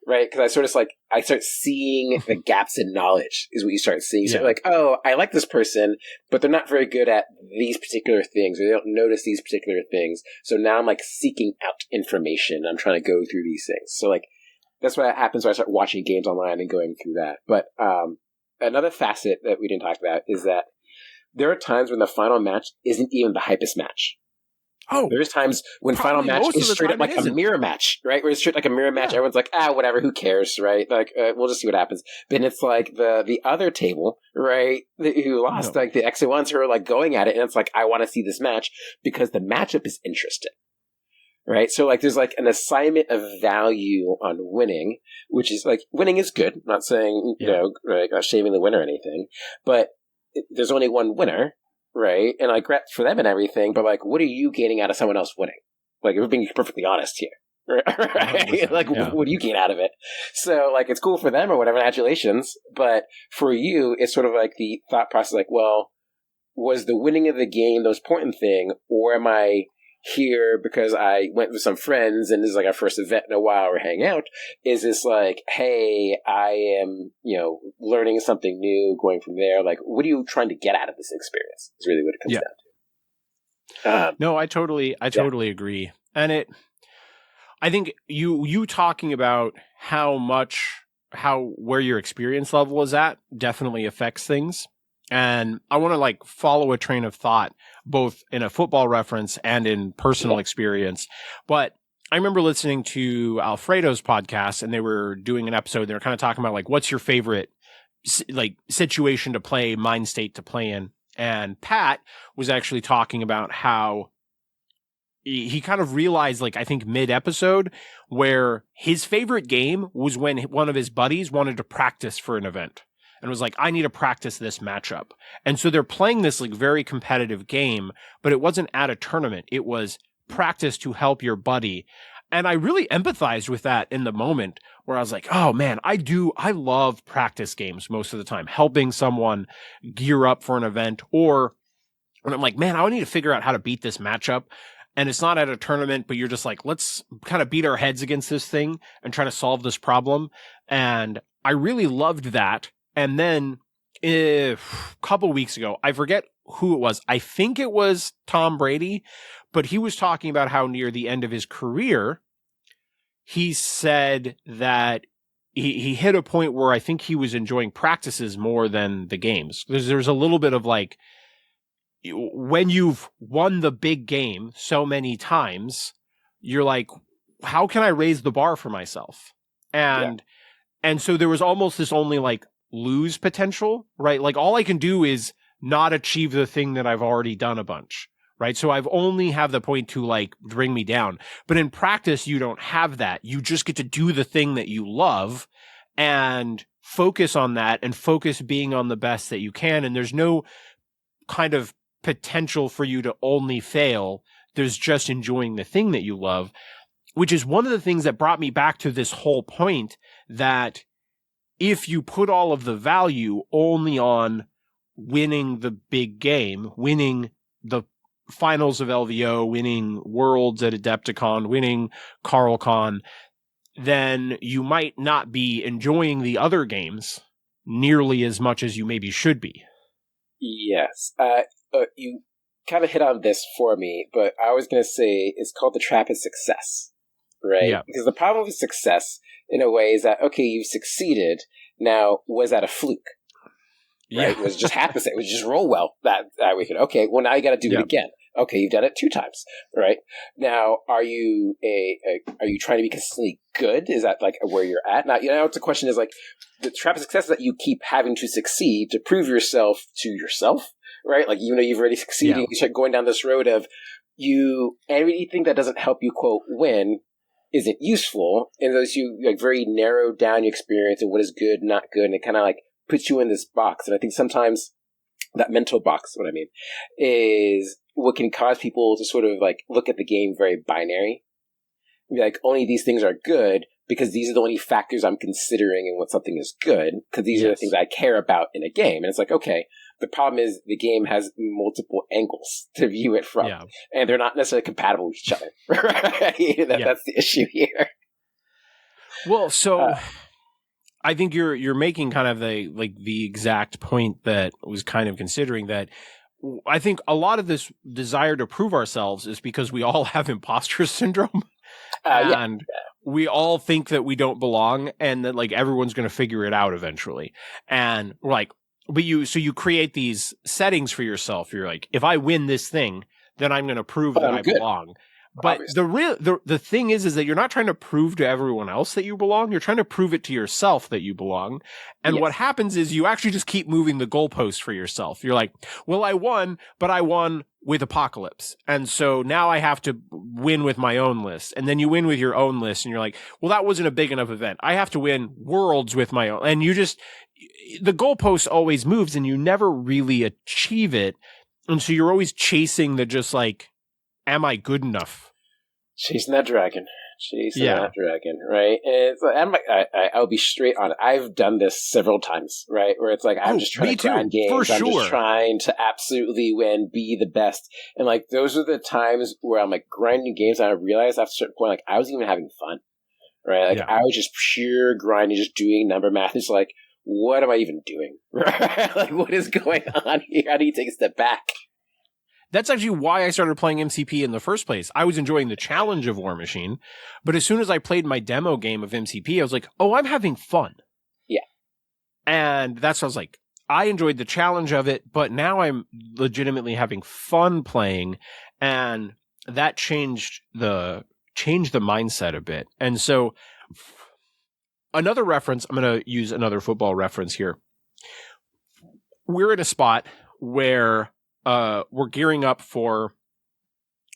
Right, because I sort of I start seeing the gaps in knowledge is what you start seeing. So like, oh, I like this person, but they're not very good at these particular things, or they don't notice these particular things. So now I'm like seeking out information. I'm trying to go through these things. So like, that's what happens when I start watching games online and going through that. But another facet that we didn't talk about is that there are times when the final match isn't even the hypest match. Oh, there's times when final match is straight up like a mirror match, right? Where it's straight like a mirror match. Everyone's like, whatever, who cares, right? Like, we'll just see what happens. Then it's like the other table, right? Who lost, like the X and ones who are like going at it, and it's like, I want to see this match because the matchup is interesting, right? So like, there's like an assignment of value on winning, which is like, winning is good. I'm not saying shaming the winner or anything, but there's only one winner. Right, and like for them and everything, but like, what are you gaining out of someone else winning? Like, if we're being perfectly honest here, right? Like, what do you gain out of it? So, like, it's cool for them or whatever, congratulations. But for you, it's sort of like the thought process, like, well, was the winning of the game the most important thing, or am I here because I went with some friends and this is like our first event in a while, we're hanging out? Is this like, hey, I am, learning something new, going from there? Like, what are you trying to get out of this experience is really what it comes down to. No, I totally agree. And I think you talking about where your experience level is at definitely affects things. And I want to like follow a train of thought, both in a football reference and in personal experience. But I remember listening to Alfredo's podcast, and they were doing an episode. They were kind of talking about like, what's your favorite like situation to play, mind state to play in? And Pat was actually talking about how he kind of realized, like, I think mid-episode, where his favorite game was when one of his buddies wanted to practice for an event. And was like, I need to practice this matchup. And so they're playing this like very competitive game, but it wasn't at a tournament. It was practice to help your buddy. And I really empathized with that in the moment where I was like, oh man, I love practice games most of the time, helping someone gear up for an event. Or when I'm like, man, I need to figure out how to beat this matchup. And it's not at a tournament, but you're just like, let's kind of beat our heads against this thing and try to solve this problem. And I really loved that. And then a couple weeks ago, I forget who it was. I think it was Tom Brady, but he was talking about how near the end of his career, he said that he hit a point where I think he was enjoying practices more than the games. There's a little bit of like, when you've won the big game so many times, you're like, how can I raise the bar for myself? And so there was almost this only like lose potential, right? Like all I can do is not achieve the thing that I've already done a bunch, right? So I've only have the point to like bring me down. But in practice, you don't have that. You just get to do the thing that you love and focus on that and focus being on the best that you can. And there's no kind of potential for you to only fail. There's just enjoying the thing that you love, which is one of the things that brought me back to this whole point that if you put all of the value only on winning the big game, winning the finals of LVO, winning worlds at Adepticon, winning CarlCon, then you might not be enjoying the other games nearly as much as you maybe should be. Yes. You kind of hit on this for me, but I was going to say it's called the trap of success, right? Yeah. Because the problem with success, in a way, is that, okay, you've succeeded. Now, was that a fluke? Right? Yeah. Was it just happen? It was just roll well that weekend. Okay, well, now you got to do it again. Okay, you've done it 2 times, right? Now, are you trying to be consistently good? Is that like where you're at? Now, it's a question is like, the trap of success is that you keep having to succeed to prove yourself to yourself, right? Like, even though you've already succeeded, you start going down this road of anything that doesn't help you, quote, win isn't useful. And those you like very narrow down your experience and what is good, not good, and it kind of like puts you in this box. And I think sometimes that mental box, what I mean, is what can cause people to sort of like look at the game very binary. Be like, only these things are good because these are the only factors I'm considering in what something is good, because these are the things I care about in a game. And it's like, okay, the problem is the game has multiple angles to view it from, and they're not necessarily compatible with each other. Right? That's the issue here. Well, so I think you're making kind of the exact point that I was kind of considering, that I think a lot of this desire to prove ourselves is because we all have imposter syndrome. And we all think that we don't belong and that like everyone's going to figure it out eventually. And we're like, so you create these settings for yourself. You're like, if I win this thing, then I'm going to prove that I belong. But the thing is that you're not trying to prove to everyone else that you belong. You're trying to prove it to yourself that you belong. And what happens is you actually just keep moving the goalpost for yourself. You're like, well, I won, but I won with Apocalypse. And so now I have to win with my own list. And then you win with your own list and you're like, well, that wasn't a big enough event. I have to win Worlds with my own. And the goalpost always moves and you never really achieve it. And so you're always chasing the just like, am I good enough? Chasing that dragon. That dragon, right? And it's like, I'll be straight on it. I've done this several times, right? Where it's like, I'm just trying to grind games. I'm just trying to absolutely win, be the best. And like, those are the times where I'm like grinding games and I realized after a certain point, like I wasn't even having fun, right? Like I was just pure grinding, just doing number math. It's like, what am I even doing? Right? Like, what is going on here? How do you take a step back? That's actually why I started playing MCP in the first place. I was enjoying the challenge of War Machine, but as soon as I played my demo game of MCP, I was like, oh, I'm having fun. Yeah. And that's what I was like, I enjoyed the challenge of it, but now I'm legitimately having fun playing, and that changed the mindset a bit. And so another reference, I'm going to use another football reference here. We're in a spot where we're gearing up for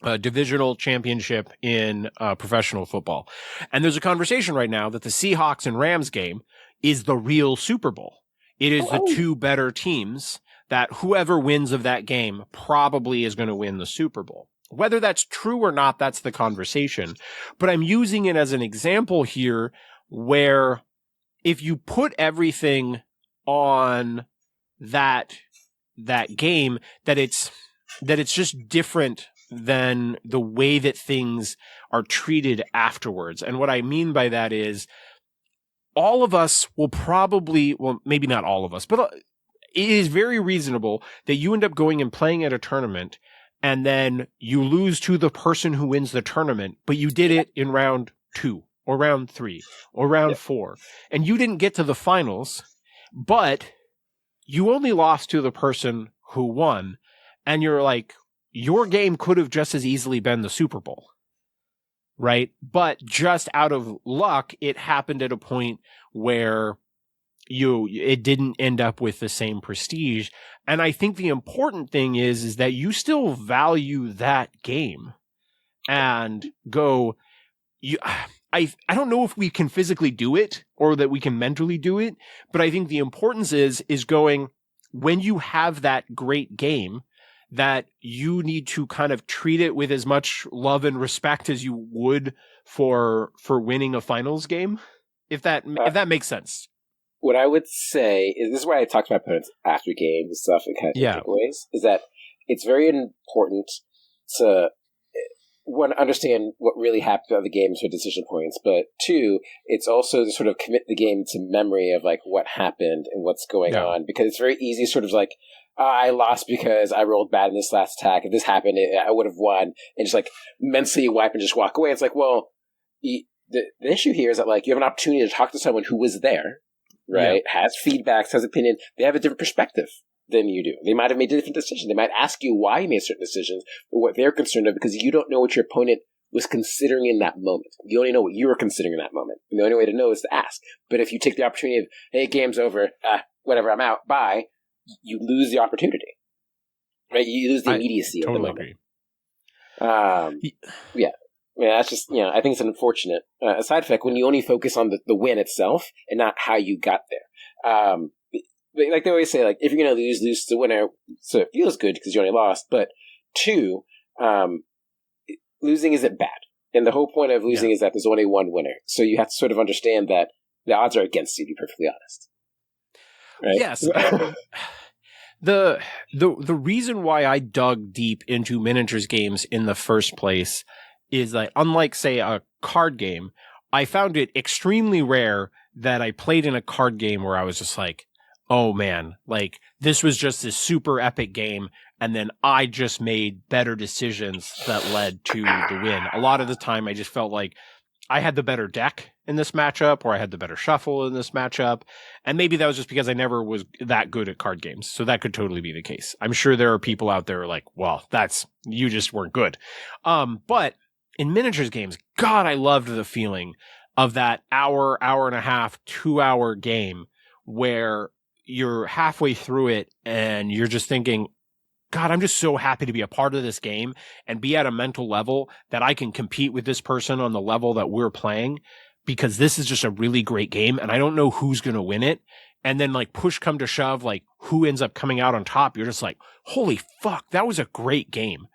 a divisional championship in professional football. And there's a conversation right now that the Seahawks and Rams game is the real Super Bowl. It is the two better teams that whoever wins of that game probably is going to win the Super Bowl. Whether that's true or not, that's the conversation. But I'm using it as an example here where if you put everything on that game, that it's just different than the way that things are treated afterwards. And what I mean by that is all of us will probably, well, maybe not all of us, but is very reasonable that you end up going and playing at a tournament and then you lose to the person who wins the tournament, but you did it in round 2 or round 3 or round 4, and you didn't get to the finals, but you only lost to the person who won, and you're like, your game could have just as easily been the Super Bowl, right? But just out of luck, it happened at a point where it didn't end up with the same prestige. And I think the important thing is that you still value that game and go, I don't know if we can physically do it or that we can mentally do it, but I think the importance is going, when you have that great game, that you need to kind of treat it with as much love and respect as you would for winning a finals game, if that makes sense. What I would say is, this is why I talk to my opponents after games and stuff and kind of takeaways, is that it's very important to, one, understand what really happened throughout the games for decision points, but two, it's also to sort of commit the game to memory of like what happened and what's going on, because it's very easy sort of like, I lost because I rolled bad in this last attack. If this happened, I would have won, and just like mentally wipe and just walk away. It's like, well, the issue here is that like you have an opportunity to talk to someone who was there, right? Has feedback, has opinion. They have a different perspective than you do. They might have made a different decision. They might ask you why you made certain decisions, or what they're concerned of, because you don't know what your opponent was considering in that moment. You only know what you were considering in that moment. And the only way to know is to ask. But if you take the opportunity of, hey, game's over, whatever, I'm out, bye, you lose the opportunity. Right? You lose the immediacy of the moment. Agree. Yeah. Yeah, that's just, I think it's an unfortunate side effect when you only focus on the win itself and not how you got there. Like they always say, like, if you're going to lose to winner, so it feels good because you only lost. But two, losing isn't bad. And the whole point of losing is that there's only one winner. So you have to sort of understand that the odds are against you, to be perfectly honest. Right? Yes. The reason why I dug deep into miniatures games in the first place is that, unlike, say, a card game, I found it extremely rare that I played in a card game where I was just like, oh man, like this was just this super epic game, and then I just made better decisions that led to the win. A lot of the time I just felt like I had the better deck in this matchup, or I had the better shuffle in this matchup. And maybe that was just because I never was that good at card games. So that could totally be the case. I'm sure there are people out there like, well, you just weren't good. But in miniatures games, God, I loved the feeling of that hour and a half, 2 hour game where you're halfway through it and you're just thinking, God, I'm just so happy to be a part of this game and be at a mental level that I can compete with this person on the level that we're playing, because this is just a really great game and I don't know who's going to win it. And then like push come to shove, like who ends up coming out on top? You're just like, holy fuck, that was a great game.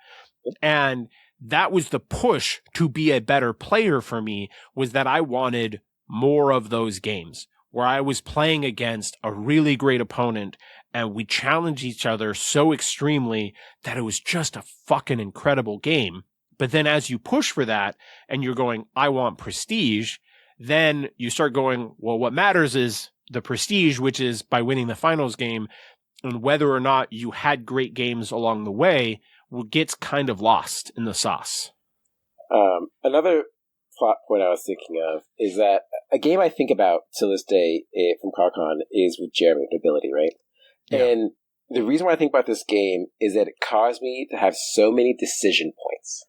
And that was the push to be a better player for me, was that I wanted more of those games where I was playing against a really great opponent and we challenged each other so extremely that it was just a fucking incredible game. But then as you push for that and you're going, I want prestige, then you start going, well, what matters is the prestige, which is by winning the finals game, and whether or not you had great games along the way gets kind of lost in the sauce. Another plot point I was thinking of is that a game I think about to this day from CarCon is with Jeremy Nobility, right? Yeah. And the reason why I think about this game is that it caused me to have so many decision points.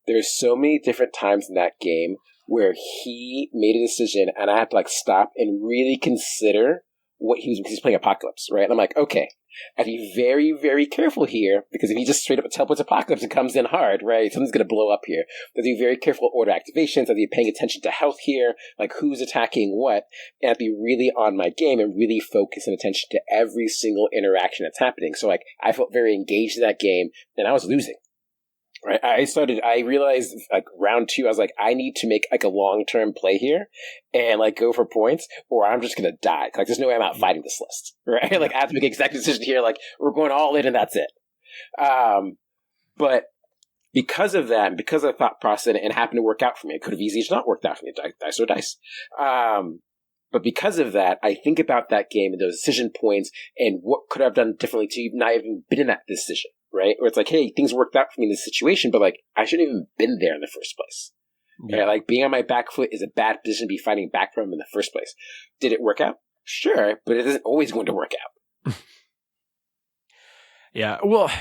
There's so many different times in that game where he made a decision and I had to like stop and really consider what he was, because he's playing Apocalypse, right? And I'm like, okay, I have to be very, very careful here, because if he just straight up teleports Apocalypse and comes in hard, right, something's going to blow up here. I have to be very careful order activations. I have to be paying attention to health here, like who's attacking what, and I have to be really on my game and really focus and attention to every single interaction that's happening. So like I felt very engaged in that game, and I was losing. Right, I realized like round 2, I was like, I need to make like a long-term play here and like go for points, or I'm just going to die. Like there's no way I'm out fighting this list, right? Yeah. Like I have to make an executive decision here. Like we're going all in and that's it. But because of that, and because of the thought process, and it happened to work out for me, it could have easily just not worked out for me. Dice or dice. But because of that, I think about that game and those decision points and what could I have done differently to not even been in that decision, right? Where it's like, hey, things worked out for me in this situation, but like I shouldn't even been there in the first place. Yeah. Right? Like being on my back foot is a bad position to be fighting back from in the first place. Did it work out? Sure, but it isn't always going to work out. Yeah, well,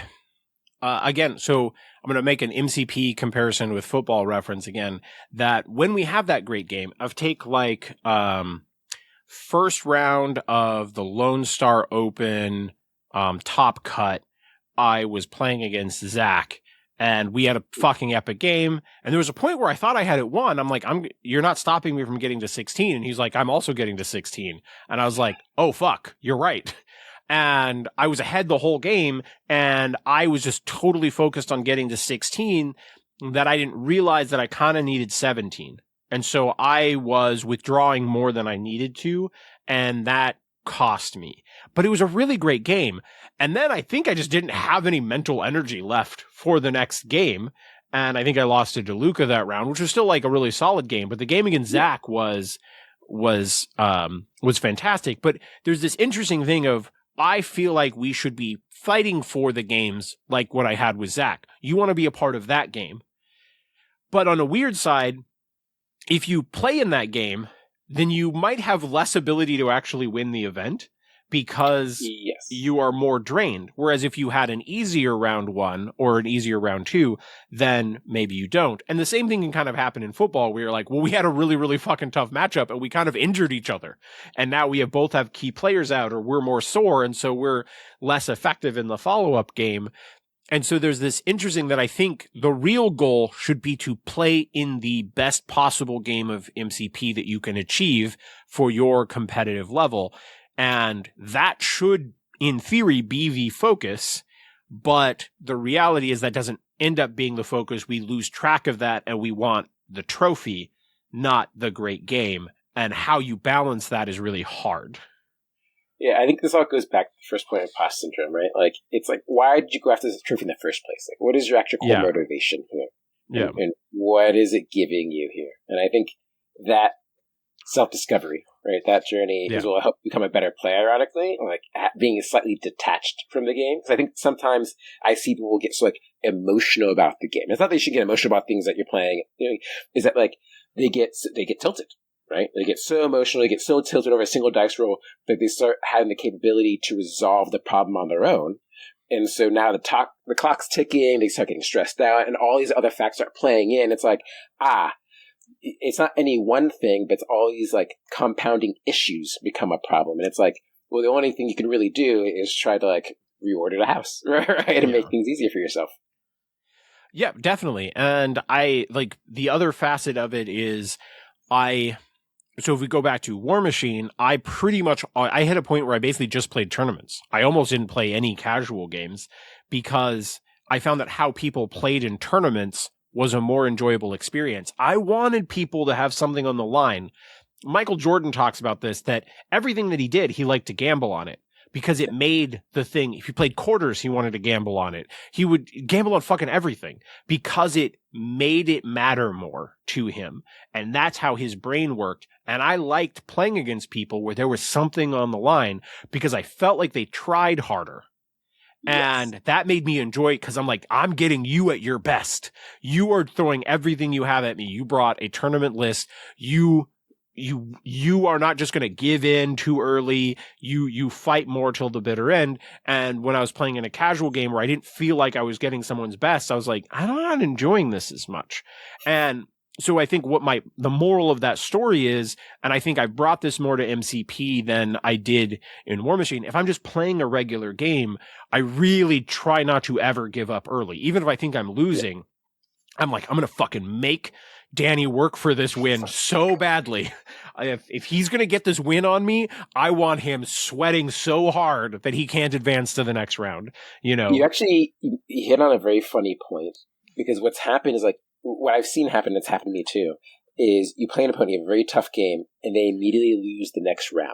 again, so I'm going to make an MCP comparison with Football Reference again, that when we have that great game of take like first round of the Lone Star Open top cut, I was playing against Zach and we had a fucking epic game. And there was a point where I thought I had it won. I'm like, you're not stopping me from getting to 16. And he's like, I'm also getting to 16. And I was like, oh fuck, you're right. And I was ahead the whole game, and I was just totally focused on getting to 16 that I didn't realize that I kind of needed 17. And so I was withdrawing more than I needed to, and that cost me. But it was a really great game. And then I think I just didn't have any mental energy left for the next game. And I think I lost to DeLuca that round, which was still like a really solid game. But the game against Zach was fantastic. But there's this interesting thing of, I feel like we should be fighting for the games like what I had with Zach. You want to be a part of that game. But on a weird side, if you play in that game, then you might have less ability to actually win the event because you are more drained. Whereas if you had an easier round 1 or an easier round 2, then maybe you don't. And the same thing can kind of happen in football where you're like, well, we had a really, really fucking tough matchup and we kind of injured each other. And now we both have key players out or we're more sore. And so we're less effective in the follow-up game. And so there's this interesting that I think the real goal should be to play in the best possible game of MCP that you can achieve for your competitive level. And that should, in theory, be the focus. But the reality is that doesn't end up being the focus. We lose track of that and we want the trophy, not the great game. And how you balance that is really hard. Yeah, I think this all goes back to the first point of imposter syndrome, right? Like, it's like, why did you go after this trophy in the first place? Like, what is your actual core motivation here? Yeah. And what is it giving you here? And I think that self-discovery, right? That journey will help become a better player, ironically, like being slightly detached from the game. Because I think sometimes I see people get so like emotional about the game. It's not that you should get emotional about things that you're playing. You know, is that like they get tilted, right? They get so emotional, they get so tilted over a single dice roll that they start having the capability to resolve the problem on their own. And so now the clock's ticking, they start getting stressed out, and all these other facts start playing in. It's like, it's not any one thing, but it's all these like compounding issues become a problem. And it's like, well, the only thing you can really do is try to like reorder the house, right? And make things easier for yourself. Yeah, definitely. And I like the other facet of it is so if we go back to War Machine, I hit a point where I basically just played tournaments. I almost didn't play any casual games because I found that how people played in tournaments was a more enjoyable experience. I wanted people to have something on the line. Michael Jordan talks about this, that everything that he did, he liked to gamble on it because it made the thing. If he played quarters, he wanted to gamble on it. He would gamble on fucking everything because it made it matter more to him. And that's how his brain worked. And I liked playing against people where there was something on the line because I felt like they tried harder. And that made me enjoy it because I'm like, I'm getting you at your best. You are throwing everything you have at me. You brought a tournament list. You are not just going to give in too early. You fight more till the bitter end. And when I was playing in a casual game where I didn't feel like I was getting someone's best, I was like, I'm not enjoying this as much. And so I think the moral of that story is, and I think I brought this more to MCP than I did in War Machine. If I'm just playing a regular game, I really try not to ever give up early. Even if I think I'm losing, I'm like, I'm going to fucking make Danny work for this win so badly. If he's going to get this win on me, I want him sweating so hard that he can't advance to the next round. You know, you actually hit on a very funny point because what's happened is like, what I've seen happen, it's happened to me too. is you play an opponent, you have a very tough game, and they immediately lose the next round.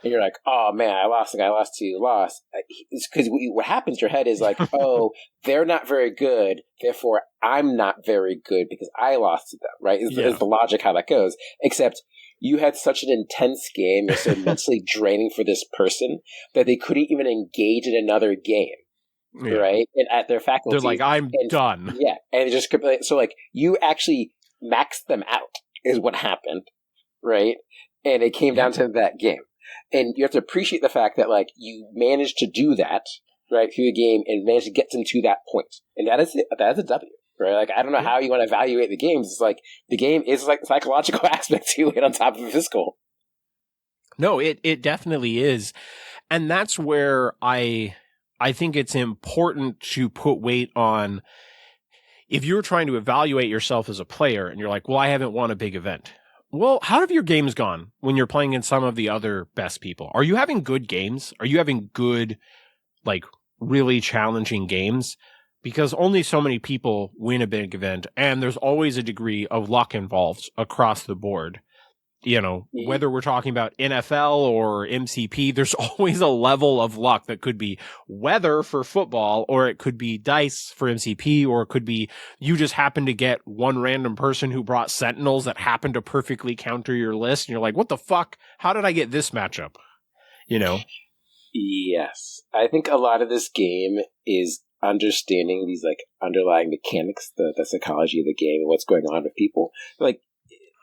And you're like, oh man, I lost, you lost. It's because what happens in your head is like, oh, they're not very good, therefore I'm not very good because I lost to them, right? Is the logic how that goes. Except you had such an intense game, you're so mentally draining for this person that they couldn't even engage in another game. Yeah. Right? And at their faculty. They're like, I'm done. Yeah. And just, so like, you actually maxed them out is what happened. Right? And it came down to that game. And you have to appreciate the fact that like, you managed to do that, right, through the game and managed to get them to that point. And that is a W. Right? Like, I don't know how you want to evaluate the games. It's like, the game is like a psychological aspect to it on top of the physical. No, it definitely is. And that's where I think it's important to put weight on if you're trying to evaluate yourself as a player and you're like, well, I haven't won a big event. Well, how have your games gone when you're playing in some of the other best people? Are you having good games? Are you having good, like, really challenging games? Because only so many people win a big event, and there's always a degree of luck involved across the board. You know, whether we're talking about NFL or MCP, there's always a level of luck that could be weather for football, or it could be dice for MCP, or it could be you just happen to get one random person who brought Sentinels that happened to perfectly counter your list. And you're like, what the fuck? How did I get this matchup? You know? Yes. I think a lot of this game is understanding these like underlying mechanics, the psychology of the game and what's going on with people. Like,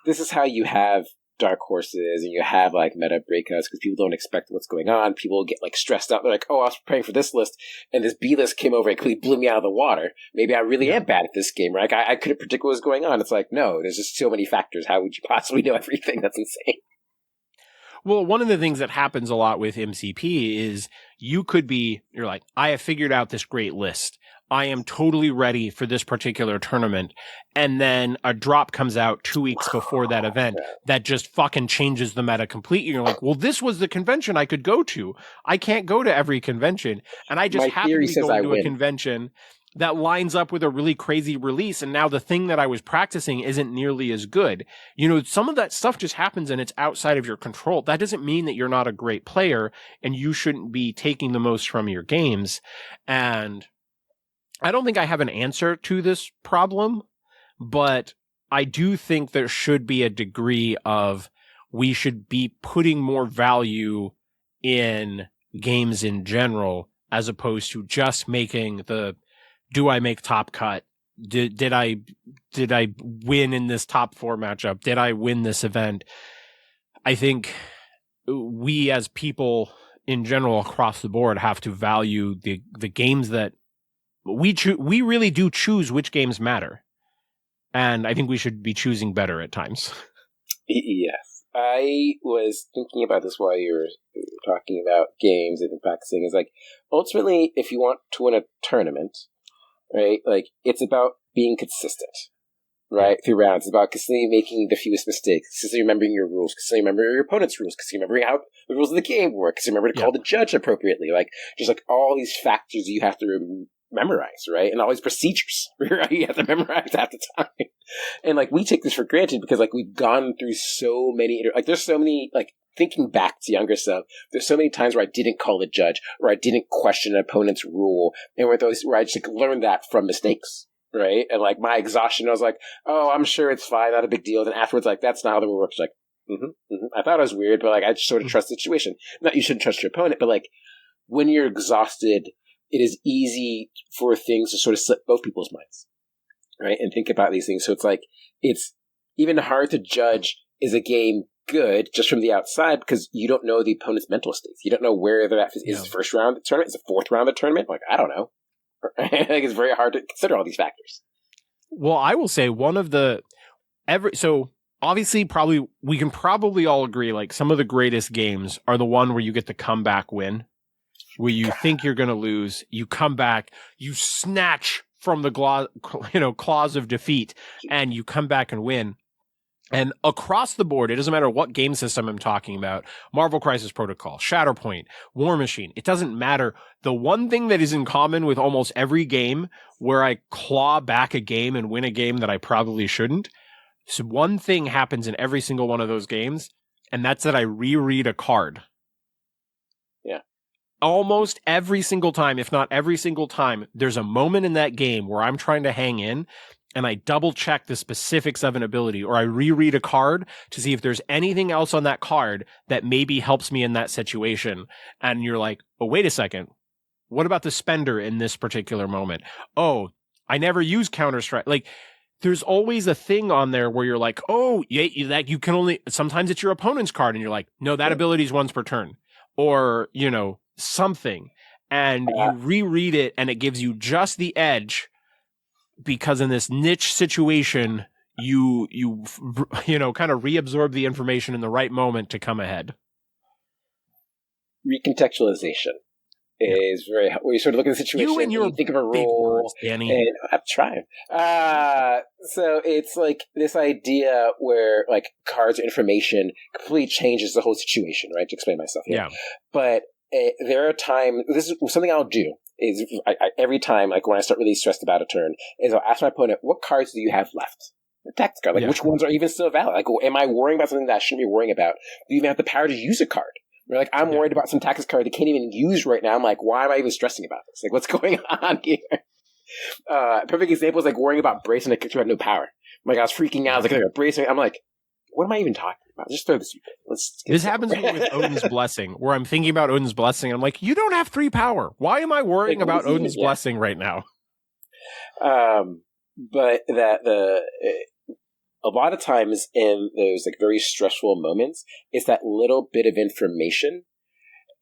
this is how you have dark horses and you have like meta breakouts because people don't expect what's going on. People get like stressed out. They're like, oh, I was preparing for this list and this B list came over and completely blew me out of the water. Maybe I really am bad at this game, right? I couldn't predict what was going on. It's like, no, there's just so many factors. How would you possibly know everything? That's insane. Well, one of the things that happens a lot with MCP is you're like, I have figured out this great list. I am totally ready for this particular tournament. And then a drop comes out 2 weeks before that event that just fucking changes the meta completely. You're like, well, this was the convention I could go to. I can't go to every convention. And I just happen to be going to a convention that lines up with a really crazy release. And now the thing that I was practicing isn't nearly as good. You know, some of that stuff just happens and it's outside of your control. That doesn't mean that you're not a great player and you shouldn't be taking the most from your games. And I don't think I have an answer to this problem, but I do think there should be a degree of we should be putting more value in games in general as opposed to just making do I make top cut? Did I win in this top 4 matchup? Did I win this event? I think we as people in general across the board have to value the games that we really do choose which games matter. And I think we should be choosing better at times. Yes. I was thinking about this while you were talking about games and practicing. Is like, ultimately, if you want to win a tournament, right, like, it's about being consistent, right, through rounds. It's about consistently making the fewest mistakes, consistently remembering your rules, consistently remembering your opponent's rules, consistently remembering how the rules of the game work, consistently remembering to call the judge appropriately. Like, just like all these factors you have to memorize, right? And all these procedures, right? You have to memorize at the time. And like, we take this for granted because like we've gone through so many, like there's so many, like thinking back to younger stuff, there's so many times where I didn't call the judge or I didn't question an opponent's rule. And where I just like learned that from mistakes, right? And like my exhaustion, I was like, oh, I'm sure it's fine, not a big deal. Then afterwards, like, that's not how the rule works. Like, I thought it was weird, but like, I just sort of trust the situation. Not you shouldn't trust your opponent, but like when you're exhausted, it is easy for things to sort of slip both people's minds, right? And think about these things. So it's like, it's even hard to judge, is a game good just from the outside because you don't know the opponent's mental states. You don't know where they're at. Is the first round of the tournament? Is the fourth round of the tournament? Like, I don't know. I think it's very hard to consider all these factors. Well, I will say so obviously we can probably all agree, like some of the greatest games are the one where you get the comeback win. Where you think you're going to lose, you come back, you snatch from the claws of defeat, and you come back and win. And across the board, it doesn't matter what game system I'm talking about, Marvel Crisis Protocol, Shatterpoint, War Machine, it doesn't matter. The one thing that is in common with almost every game where I claw back a game and win a game that I probably shouldn't, So one thing happens in every single one of those games, and that's that I reread a card. Yeah. Almost every single time, if not every single time, there's a moment in that game where I'm trying to hang in and I double check the specifics of an ability, or I reread a card to see if there's anything else on that card that maybe helps me in that situation. And you're like, oh, wait a second. What about the spender in this particular moment? Oh, I never use Counter-Strike. Like, there's always a thing on there where you're like, oh, yeah, that you can only, sometimes it's your opponent's card and you're like, no, that ability is once per turn, or, something. And you reread it and it gives you just the edge because in this niche situation, you kind of reabsorb the information in the right moment to come ahead. Recontextualization is very, where you sort of look at the situation and you think of a role. Words, Danny. And I'm trying. So it's like this idea where like cards or information completely changes the whole situation, right? To explain myself here. Yeah. But there are times, this is something I'll do, is I every time, like when I start really stressed about a turn, is I'll ask my opponent, what cards do you have left? The tactics card. Like, which ones are even still valid? Like, am I worrying about something that I shouldn't be worrying about? Do you even have the power to use a card? Or like, I'm worried about some tactics card that can't even use right now. I'm like, why am I even stressing about this? Like, what's going on here? Perfect example is like worrying about Brace and I had no power. Like, I was freaking out. I was like, Brace. I'm like, what am I even talking about? Just throw this. This happens to me with Odin's Blessing, where I'm thinking about Odin's Blessing. And I'm like, you don't have 3 power. Why am I worrying about Odin's Blessing right now? But that a lot of times in those like very stressful moments, it's that little bit of information,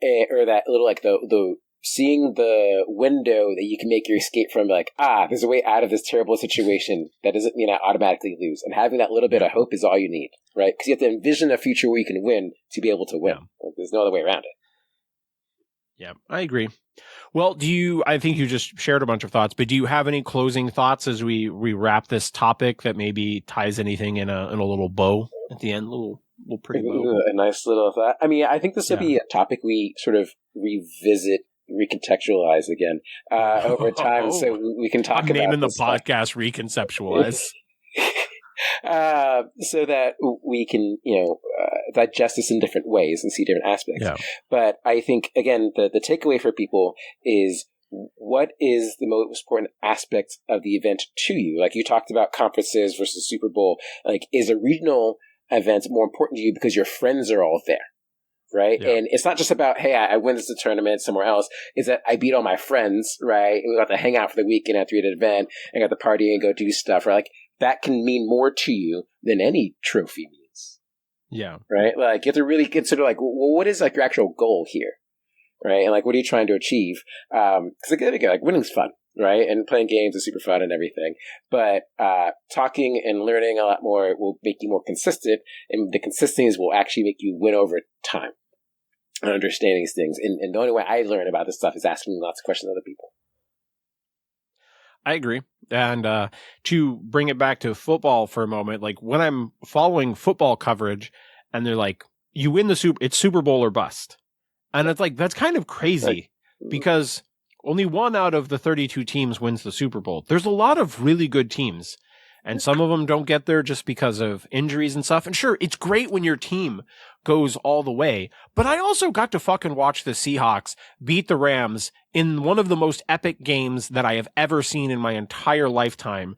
or that little like the seeing the window that you can make your escape from, like, there's a way out of this terrible situation. That doesn't mean I automatically lose. And having that little bit of hope is all you need, right? Because you have to envision a future where you can win to be able to win. Yeah. Like, there's no other way around it. Yeah, I agree. Well, I think you just shared a bunch of thoughts, but do you have any closing thoughts as we wrap this topic that maybe ties anything in a little bow at the end? A little pretty bow. A nice little thought. I mean, I think this will be a topic we sort of revisit, recontextualize again over time, so we can talk about naming the podcast stuff. Reconceptualize. So that we can, digest this in different ways and see different aspects. Yeah. But I think, again, the takeaway for people is, what is the most important aspect of the event to you? Like you talked about conferences versus Super Bowl. Like, is a regional event more important to you because your friends are all there? Right. Yeah. And it's not just about, hey, I win this tournament somewhere else. It's that I beat all my friends, right? We got to hang out for the weekend after we had an event and got to party and go do stuff, right? Like, that can mean more to you than any trophy means. Yeah. Right? Like, you have to really consider, like, well, what is, like, your actual goal here? Right? And, like, what are you trying to achieve? Because, again, like, winning's fun, right? And playing games is super fun and everything. But talking and learning a lot more will make you more consistent. And the consistency will actually make you win over time and understanding these things. And the only way I learn about this stuff is asking lots of questions of other people. I agree. And to bring it back to football for a moment, like when I'm following football coverage and they're like, you win it's Super Bowl or bust. And it's like, that's kind of crazy because only 1 out of the 32 teams wins the Super Bowl. There's a lot of really good teams and some of them don't get there just because of injuries and stuff. And sure, it's great when your team goes all the way, but I also got to fucking watch the Seahawks beat the Rams in one of the most epic games that I have ever seen in my entire lifetime,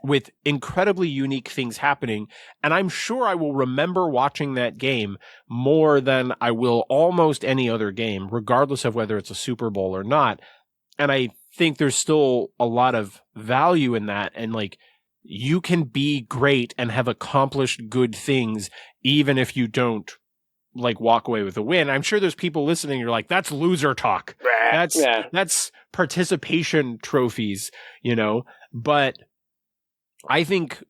with incredibly unique things happening. And I'm sure I will remember watching that game more than I will almost any other game, regardless of whether it's a Super Bowl or not. And I think there's still a lot of value in that. And like, you can be great and have accomplished good things, even if you don't like walk away with a win. I'm sure there's people listening. You're like, that's loser talk. That's participation trophies, but I think,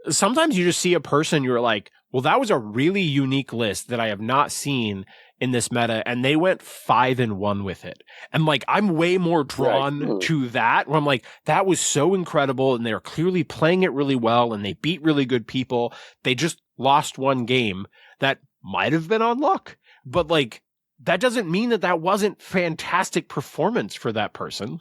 sometimes you just see a person, you're like, well, that was a really unique list that I have not seen in this meta. And they went 5-1 with it. And like, I'm way more drawn to that, where I'm like, that was so incredible. And they're clearly playing it really well. And they beat really good people. They just lost one game that might have been on luck, but like, that doesn't mean that wasn't fantastic performance for that person.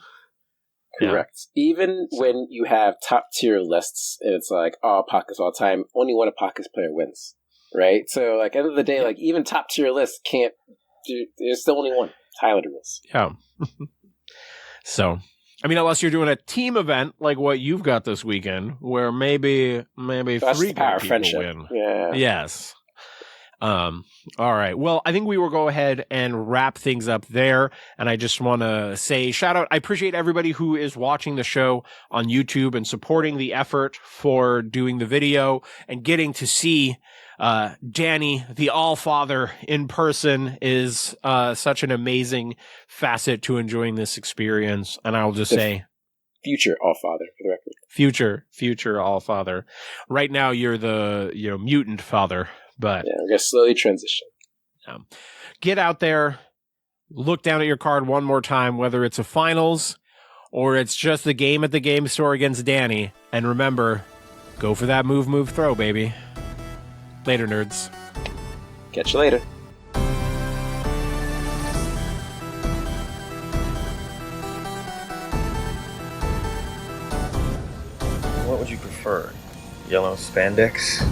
Correct. Yeah. Even when you have top tier lists, it's like all pockets all time. Only one pockets player wins, right? So, like, end of the day, like even top tier lists can't do. There's still only one Highlander list. Yeah. So, I mean, unless you're doing a team event like what you've got this weekend, where maybe That's 3 power people friendship. win. Yeah. Yes. All right. Well, I think we will go ahead and wrap things up there. And I just want to say shout out. I appreciate everybody who is watching the show on YouTube and supporting the effort for doing the video and getting to see, Danny, the Allfather in person is, such an amazing facet to enjoying this experience. And I'll just say future Allfather for the record. Future Allfather. Right now you're the, mutant father. But yeah, we're going to slowly transition. Get out there, look down at your card one more time, whether it's a finals or it's just a game at the game store against Danny. And remember, go for that move, throw, baby. Later, nerds. Catch you later. What would you prefer? Yellow spandex